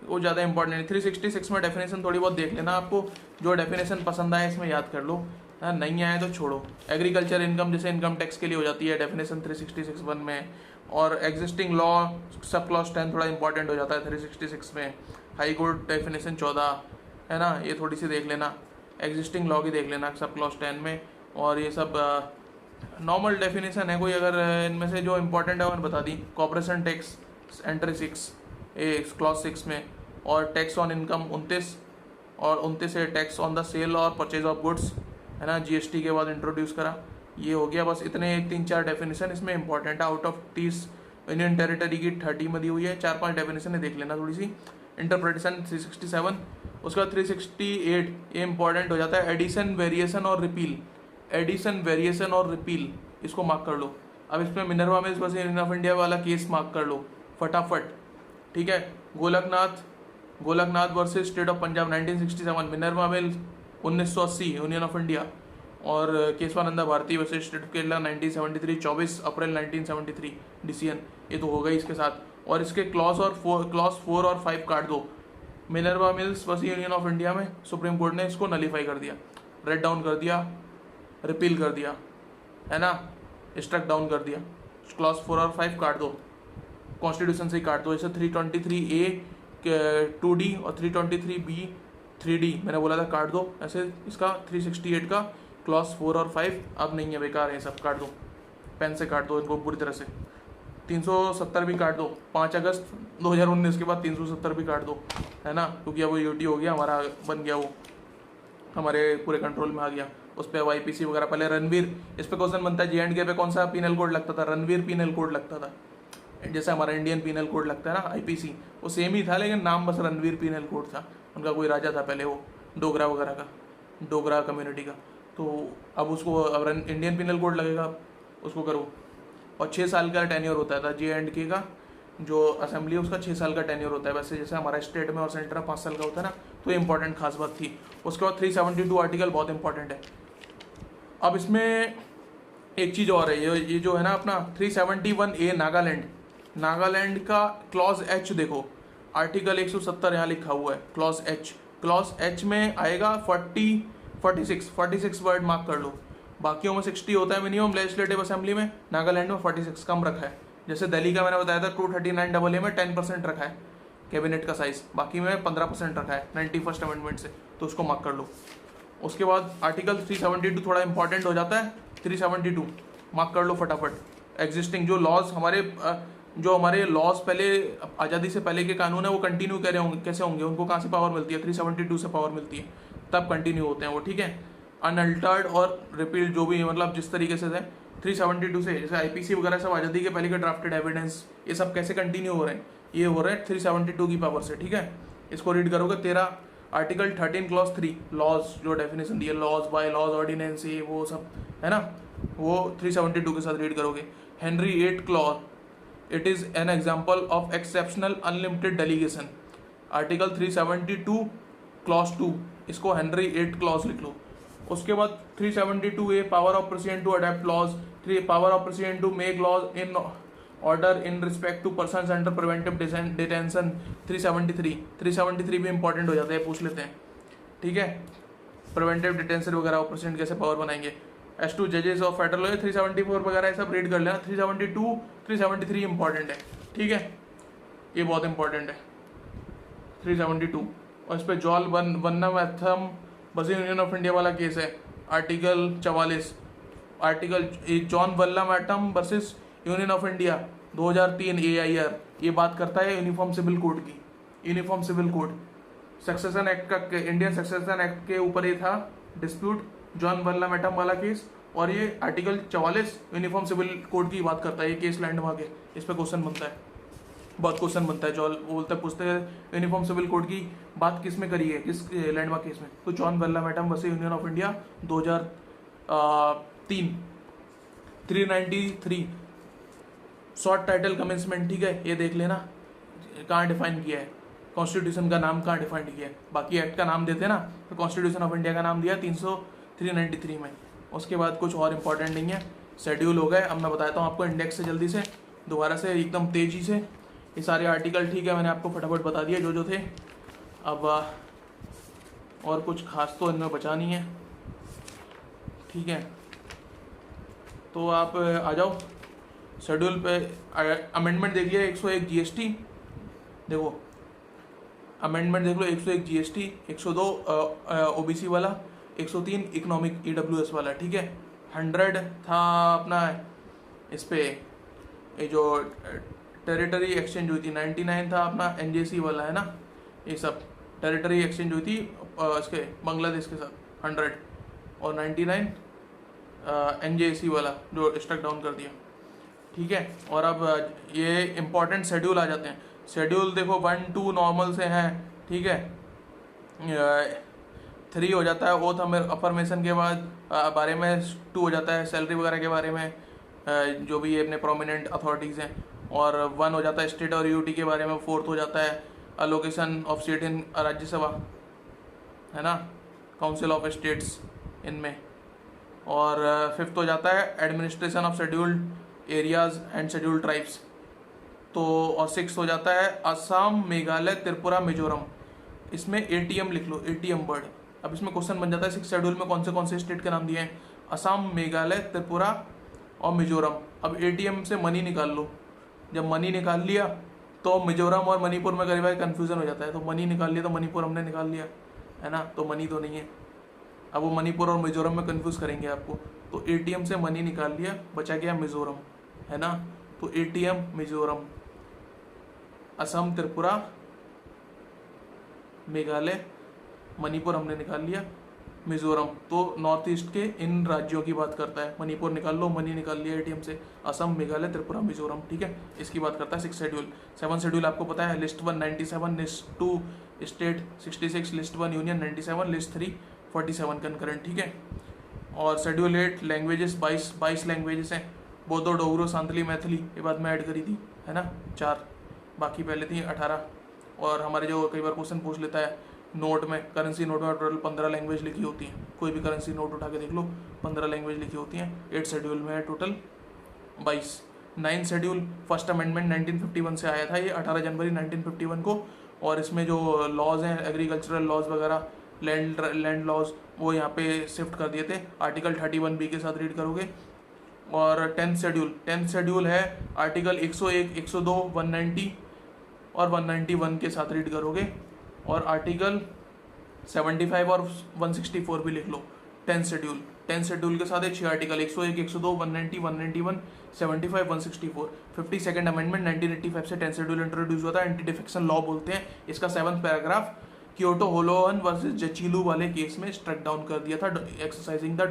वो ज़्यादा इंपॉर्टेंट है। 366 में डेफिनेशन थोड़ी बहुत देख लेना, आपको जो डेफिनेशन पसंद आए इसमें याद कर लो, हाँ नहीं आए तो छोड़ो। एग्रीकल्चर इनकम जैसे इनकम टैक्स के लिए हो जाती है डेफिनेशन 366 में, और एग्जिस्टिंग लॉ सब क्लॉज 10 थोड़ा इंपॉर्टेंट हो जाता है 366 में। हाई कोर्ट डेफिनेशन 14 है ना, ये थोड़ी सी देख लेना, एग्जिस्टिंग लॉ की देख लेना सब क्लॉज 10 में। और ये सब नॉर्मल डेफिनेशन है, कोई अगर इनमें से जो इंपॉर्टेंट है मैंने बता दी। कॉर्पोरेशन टैक्स एंट्री 6 क्लॉज 6 में, और टैक्स ऑन इनकम 29, और 29 है tax on the sale or purchase of goods, है ना, GST के बाद इंट्रोड्यूस करा। ये हो गया बस, इतने 3-4 डेफिनेशन इसमें इंपॉर्टेंट है। आउट ऑफ 30 यूनियन टेरिटरी की 30 में दी हुई है, 4-5 डेफिनेशन देख लेना थोड़ी सी। इंटरप्रिटेशन 367, उसका 368 ये इंपॉर्टेंट हो जाता है, एडिशन वेरिएशन और रिपील। एडिशन वेरिएशन और रिपील इसको मार्क कर लो। अब इसमें Minerva mills versus union of India वाला केस मार्क कर लो फटाफट, ठीक है। Golaknath versus state of Punjab 1967, Minerva mills 1980 Union of India, और Kesavananda Bharati versus state of Kerala 1973 24 April 1973 decision. ये तो हो गई इसके साथ, और इसके क्लॉज 4 और 5 काट दो। Minerva mills versus union of India में सुप्रीम कोर्ट ने इसको नलीफाई कर दिया, रेड डाउन कर दिया, रिपील कर दिया, है ना, स्ट्रक डाउन कर दिया। क्लॉज 4 और 5 काट दो, कॉन्स्टिट्यूशन से ही काट दो। जैसे 323A 2D और 323B 3D मैंने बोला था काट दो, ऐसे इसका 368 का क्लॉज 4 और 5 अब नहीं है, बेकार है, सब काट दो, पेन से काट दो इनको पूरी तरह से। 370 भी काट दो, 5 अगस्त 2019 के बाद 370 भी काट दो, है ना, क्योंकि अब वो यूटी हो गया हमारा, बन गया वो हमारे पूरे कंट्रोल में आ गया। उस पर YPC वगैरह, पहले रणवीर, इस पे क्वेश्चन बनता है J&K पे कौन सा पीनल कोड लगता था, रणवीर पीनल कोड लगता था, जैसे हमारा इंडियन पीनल कोड लगता है ना IPC, वो सेम ही था लेकिन नाम बस रणवीर पीनल कोड था। उनका कोई राजा था पहले, वो डोगरा वगैरह का, डोगरा कम्युनिटी का, तो अब उसको अब इंडियन पीनल कोड लगेगा, उसको करो। और 6 साल का टेन्योर होता था J&K का, जो असेंबली है उसका 6 साल का टेन्योर होता है, वैसे जैसे हमारा स्टेट में और सेंटर में 5 साल का होता है ना, तो ये इंपॉर्टेंट खास बात थी। उसके बाद 372 आर्टिकल बहुत इंपॉर्टेंट है। अब इसमें एक चीज़ और है, ये जो है ना अपना 371A नागालैंड का क्लॉज H देखो, आर्टिकल 170 यहाँ लिखा हुआ है, क्लॉज H में आएगा 46 वर्ड मार्क कर लो। बाकियों में 60 होता है मिनिमम लेजिस्लेटिव असेंबली में, नागालैंड में 46 कम रखा है। जैसे दिल्ली का मैंने बताया था 239AA में 10% रखा है कैबिनेट का साइज, बाकी में 15% रखा है 91st अमेंडमेंट से, तो उसको मार्क कर लो। उसके बाद आर्टिकल 372 थोड़ा इंपॉर्टेंट हो जाता है, 372 मार्क कर लो फटाफट। एग्जिस्टिंग जो हमारे लॉज पहले आज़ादी से पहले के कानून है वो कंटिन्यू करे होंगे, कैसे होंगे, उनको कहाँ से पावर मिलती है, 372 से पावर मिलती है, तब कंटिन्यू होते हैं वो, ठीक है। अनअल्टर्ड और रिपील्ड जो भी मतलब जिस तरीके से थे 372 से, जैसे IPC वगैरह सब आज़ादी के पहले के ड्राफ्टेड एविडेंस, ये सब कैसे कंटिन्यू हो रहे हैं, ये हो रहे हैं 372 की पावर से, ठीक है। इसको रीड करोगे। 13 आर्टिकल 13 क्लॉज 3 लॉज, जो डेफिनेशन दी है लॉज, बाय लॉज, ऑर्डिनेंस, ये वो सब है ना, वो 372 के साथ रीड करोगे। Henry 8 clause, it is an example of exceptional unlimited delegation, article 372 clause 2, इसको हेनरी 8 क्लॉज लिख लो। उसके बाद 372A power of president to adopt laws, 3 power of president to make laws in order in respect to persons under preventive detention, 373 भी important हो जाता है, पूछ लेते हैं, ठीक है। प्रिवेंटिव डिटेंशन वगैरह प्रेसिडेंट कैसे पावर बनाएंगे। S2 जजेस ऑफ फेडरल लॉ 374 वगैरह सब रीड कर लेना। 372 373 इंपॉर्टेंट है, ठीक है, ये बहुत इंपॉर्टेंट है 372। और इस पर John Vallamattom versus union of India वाला केस है, article 44, article John Vallamattom versus union of India 2003 AIR, ये बात करता है यूनिफॉर्म सिविल कोड की। Uniform civil code succession act का, इंडियन सक्सेशन एक्ट के ऊपर ये था डिस्प्यूट, जॉन वल्लमैटम वाला केस, और ये आर्टिकल 44 यूनिफॉर्म सिविल कोड की बात करता है। ये केस लैंडमार्क है, इस पर क्वेश्चन बनता है, बहुत क्वेश्चन बनता है। जॉन बोलते पूछते हैं यूनिफॉर्म सिविल कोड की बात किस में करी है, किस लैंडमार्क केस में, तो John Vallamattom versus union of India 2003। 393 short title commencement, ठीक है, ये देख लेना कहाँ डिफाइन किया है। कॉन्स्टिट्यूशन का नाम कहाँ डिफाइंड किया है? बाकी एक्ट का नाम देते ना, तो कॉन्स्टिट्यूशन ऑफ इंडिया का नाम दिया 393 में। उसके बाद कुछ और इंपॉर्टेंट नहीं है, शेड्यूल हो गए। अब मैं बताता हूँ आपको इंडेक्स से जल्दी से, दोबारा से एकदम तेजी से ये सारे आर्टिकल, ठीक है, मैंने आपको फटाफट बता दिया जो जो थे। अब और कुछ खास तो इनमें बचा नहीं है, ठीक है। तो आप आ जाओ शेड्यूल पे। अमेंडमेंट देख लिया 101 जीएसटी, देखो अमेंडमेंट देख लो 101 जीएसटी, 102 ओबीसी वाला, 103 इकोनॉमिक ईडब्ल्यूएस वाला, ठीक है। 100 था अपना इस पे ये जो टेरिटरी एक्सचेंज हुई थी, 99 था अपना एनजेसी वाला, है ना, ये सब टेरिटरी एक्सचेंज हुई थी इसके बांग्लादेश के साथ 100, और 99 एनजेसी वाला जो स्ट्रक डाउन कर दिया, ठीक है। और अब ये इंपॉर्टेंट शेड्यूल आ जाते हैं। शेड्यूल देखो 1 2 नॉर्मल से हैं, ठीक है। 3 हो जाता है ओथ अफर्मेशन के बाद बारे में, 2 हो जाता है सैलरी वगैरह के बारे में जो भी अपने प्रोमिनेंट अथॉरिटीज़ हैं, और 1 हो जाता है स्टेट और यूटी के बारे में, 4th हो जाता है अलोकेशन ऑफ सीट इन राज्यसभा, है ना, काउंसिल ऑफ स्टेट्स इनमें, और 5th हो जाता है administration of scheduled areas and scheduled tribes. तो और 6th हो जाता है असम, मेघालय, त्रिपुरा, मिजोरम। इसमें एटीएम लिख लो, एटीएम वर्ड। अब इसमें क्वेश्चन बन जाता है 6th शेड्यूल में कौन से स्टेट के नाम दिए हैं, असम, मेघालय, त्रिपुरा और मिजोरम। अब एटीएम से मनी निकाल लो। जब मनी निकाल लिया तो मिजोरम और मणिपुर में करीब कन्फ्यूजन हो जाता है, तो मनी निकाल लिया तो मणिपुर हमने निकाल लिया, है ना, तो मनी तो नहीं है। अब वो मणिपुर और मिजोरम में कंफ्यूज करेंगे आपको, तो एटीएम से मनी निकाल लिया, बचा गया मिजोरम, है ना। तो एटीएम मिजोरम, असम, त्रिपुरा, मेघालय, मणिपुर हमने निकाल लिया, मिजोरम तो नॉर्थ ईस्ट के इन राज्यों की बात करता है। मणिपुर निकाल लो, मनी निकाल लिया एटीएम से, असम, मेघालय, त्रिपुरा, मिजोरम, ठीक है, इसकी बात करता है 6th शेड्यूल। 7th शेड्यूल आपको पता है, list 1 97, list 2 state 66, list 1 union 97, list 3 47 concurrent, ठीक है। और शेड्यूल 8 लैंग्वेजेस 22 लैंग्वेजेस हैं, बोडो, डोगरो, सांथली, मैथिली, ये बात मैं ऐड करी थी, है ना, 4, बाकी पहले थी 18। और हमारे जो कई बार क्वेश्चन पूछ लेता है नोट में, करेंसी नोट में टोटल 15 लैंग्वेज लिखी होती है, कोई भी करेंसी नोट उठा के देख लो 15 लैंग्वेज लिखी होती हैं। 8 शेड्यूल में है total 22। 9th schedule first amendment 1951 से आया था, ये 18 जनवरी 1951 को, और इसमें जो लॉज हैं एग्रीकल्चरल लॉज वगैरह, लैंड लॉज, वो यहाँ पे शिफ्ट कर दिए थे, आर्टिकल 31B के साथ रीड करोगे। और 10th शेड्यूल है आर्टिकल 101, 102, 190 और 191 के साथ रीड करोगे, और आर्टिकल 75 और 164 भी लिख लो। 10th शेड्यूल के साथ है 6 आर्टिकल, 101, 102, 190, 191, 75, 164। 52nd अमेंडमेंट 1985 से 10th शेड्यूल इंट्रोड्यूस हुआ था, एंटी डिफेक्शन लॉ बोलते हैं इसका। 7th पैराग्राफ क्योटो होलोवन वर्सेस जचीलू वाले केस में स्ट्रक डाउन कर दिया था, exercising the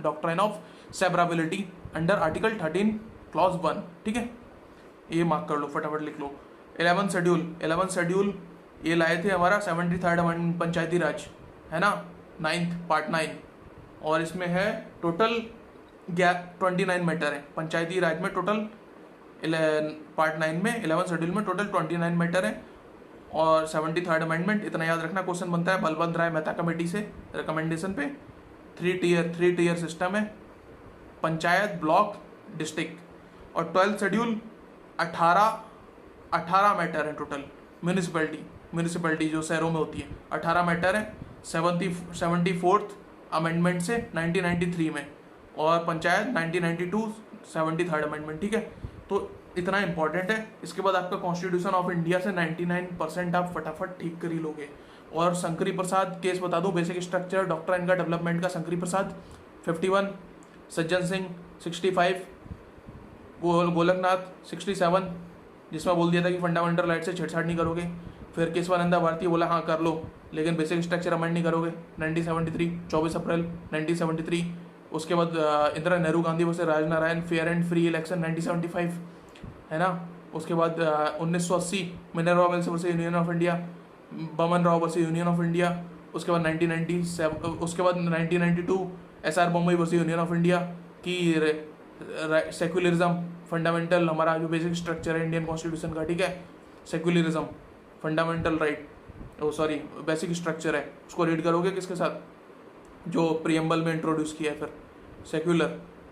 doctrine of severability under article 13 clause 1, ठीक है, ये मार्क कर लो, फटाफट लिख लो। 11th शेड्यूल ये लाए थे हमारा 73rd पंचायती राज, है ना, 9th पार्ट 9, और इसमें है टोटल 29 मैटर है पंचायती राज में, टोटल पार्ट 9 में 11th शेड्यूल में टोटल 29 मैटर है। और 73rd अमेंडमेंट, इतना याद रखना, क्वेश्चन बनता है बलवंत राय मेहता कमेटी से रिकमेंडेशन पे। 3 टीयर सिस्टम है, पंचायत, ब्लॉक, डिस्ट्रिक्ट। और 12th शेड्यूल 18 मैटर है टोटल, म्यूनिसिपैलिटी जो शहरों में होती है 18 मैटर है 74th अमेंडमेंट से 1993 में, और पंचायत 1992 73rd अमेंडमेंट, ठीक है। तो इतना इंपॉर्टेंट है। इसके बाद आपका कॉन्स्टिट्यूशन ऑफ इंडिया से 99% आप फटाफट ठीक कर ही लोगे। और शंकरी प्रसाद केस बता दूं, बेसिक स्ट्रक्चर डॉक्ट्राइन का डेवलपमेंट का, शंकरी प्रसाद 51, सज्जन सिंह 65, गोलकनाथ 67, जिसमें बोल दिया था कि फंडामेंटल राइट से छेड़छाड़ नहीं करोगे। फिर केशवानंदा भारती बोला हाँ कर लो, लेकिन बेसिक स्ट्रक्चर अमेंड नहीं करोगे, 1973 24 अप्रैल 1973। उसके बाद Indira Nehru Gandhi versus Rajnarayan, fair and free election 1975, है ना। उसके बाद 1980 Minerva mills versus union of India, Waman Rao versus union of India. उसके बाद 1992 SR Bommai versus union of India की सेक्युलरिज्म फंडामेंटल, हमारा जो बेसिक स्ट्रक्चर है इंडियन कॉन्स्टिट्यूशन का, ठीक है, secularism fundamental right, oh sorry basic structure है, उसको रीड करोगे किसके साथ, जो प्रियम्बल में इंट्रोड्यूस किया है। फिर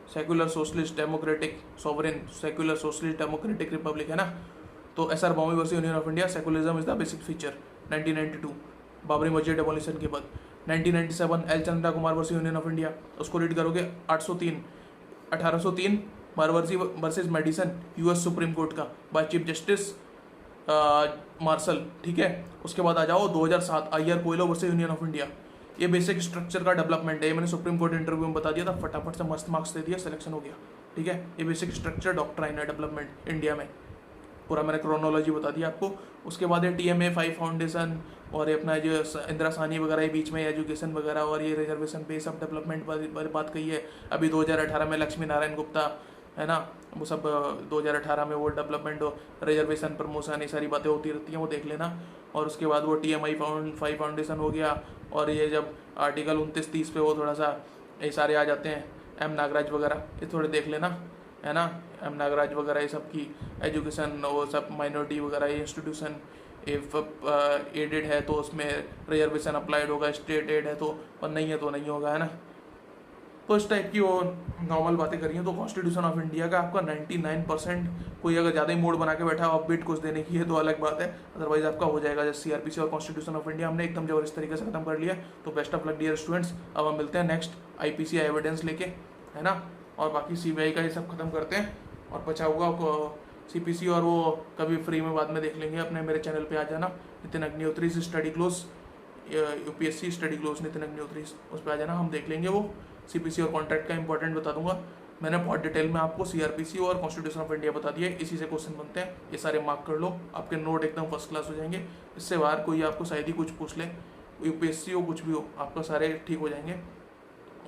secular socialist democratic sovereign, secular socialist democratic republic है ना। तो SR Bommai versus union of India, secularism is the basic feature, 1992 Babri Masjid demolition के बाद। 1997 L Chandra Kumar versus union of India, उसको रीड करोगे 1803 Marbury versus Madison, US Supreme court का, by chief justice Marshall, ठीक है। उसके बाद आ जाओ 2007 IR Coelho versus union of India. ये बेसिक स्ट्रक्चर का डेवलपमेंट है, मैंने सुप्रीम कोर्ट इंटरव्यू में बता दिया था, फटाफट से मस्त मार्क्स दे दिया, सिलेक्शन हो गया, ठीक है। ये बेसिक स्ट्रक्चर डॉक्ट्राइन है डेवलपमेंट इंडिया में, पूरा मैंने क्रोनोलॉजी बता दी आपको। उसके बाद है TMA 5 फाउंडेशन, और ये अपना जो इंदिरा साहनी वगैरह है बीच में, एजुकेशन वगैरह, और ये रिजर्वेशन पे सब डेवलपमेंट बात कही है। अभी 2018 में लक्ष्मी नारायण गुप्ता है ना, वो सब 2018 में वो डेवलपमेंट रिजर्वेशन प्रमोशन ये सारी बातें होती रहती हैं, वो देख लेना। और उसके बाद वो TMI 5 फाउंडेशन हो गया, और ये जब आर्टिकल 29-30 पे वो थोड़ा सा ये सारे आ जाते हैं, M नागराज वगैरह, ये थोड़े देख लेना, है ना। M नागराज वगैरह ये सब की एजुकेशन, वो सब माइनॉरिटी वगैरह ये इंस्टीट्यूशन, इफ एडेड है तो उसमें रिजर्वेशन अप्लाइड होगा, स्टेट एड है तो, और नहीं है तो नहीं होगा, है ना। तो इस टाइप की वो नॉर्मल बातें करिए। तो कॉन्स्टिट्यूशन ऑफ इंडिया का आपका 99%, कोई अगर ज़्यादा ही मूड बना के बैठा हो अपबीट कुछ देने की है तो अलग बात है, अदरवाइज आपका हो जाएगा। जैसे CRPC और कॉन्स्टिट्यूशन ऑफ इंडिया हमने एकदम जबरदस्त तरीके से खत्म कर लिया। तो best of luck dear students. अब हम मिलते हैं नेक्स्ट IPC एविडेंस लेके, है ना, और बाकी CBI का ये सब खत्म करते हैं, और बचा हुआ CPC और वो कभी फ्री में बाद में देख लेंगे। अपने मेरे चैनल पे आ जाना, नितिन अग्निहोत्री से study close, UPSC study close Nitin Agnihotri, उस पर आ जाना, हम देख लेंगे वो CPC और कॉन्ट्रैक्ट का इंपॉर्टेंट बता दूंगा। मैंने बहुत डिटेल में आपको CRPC और कॉन्स्टिट्यूशन ऑफ इंडिया बता दिया है, इसी से क्वेश्चन बनते हैं, ये सारे मार्क कर लो, आपके नोट एकदम फर्स्ट क्लास हो जाएंगे। इससे बाहर कोई आपको शायद ही कुछ पूछ ले, UPSC हो कुछ भी हो, आपका सारे ठीक हो जाएंगे।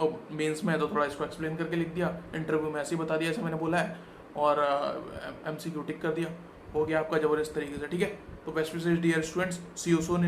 और मेंस में है तो थोड़ा इसको एक्सप्लेन करके लिख दिया, इंटरव्यू में ऐसे ही बता दिया ऐसे मैंने बोला है, और MCQ टिक कर दिया, हो गया आपका जबरदस्त तरीके से, ठीक है। तो best wishes dear students, see you soon.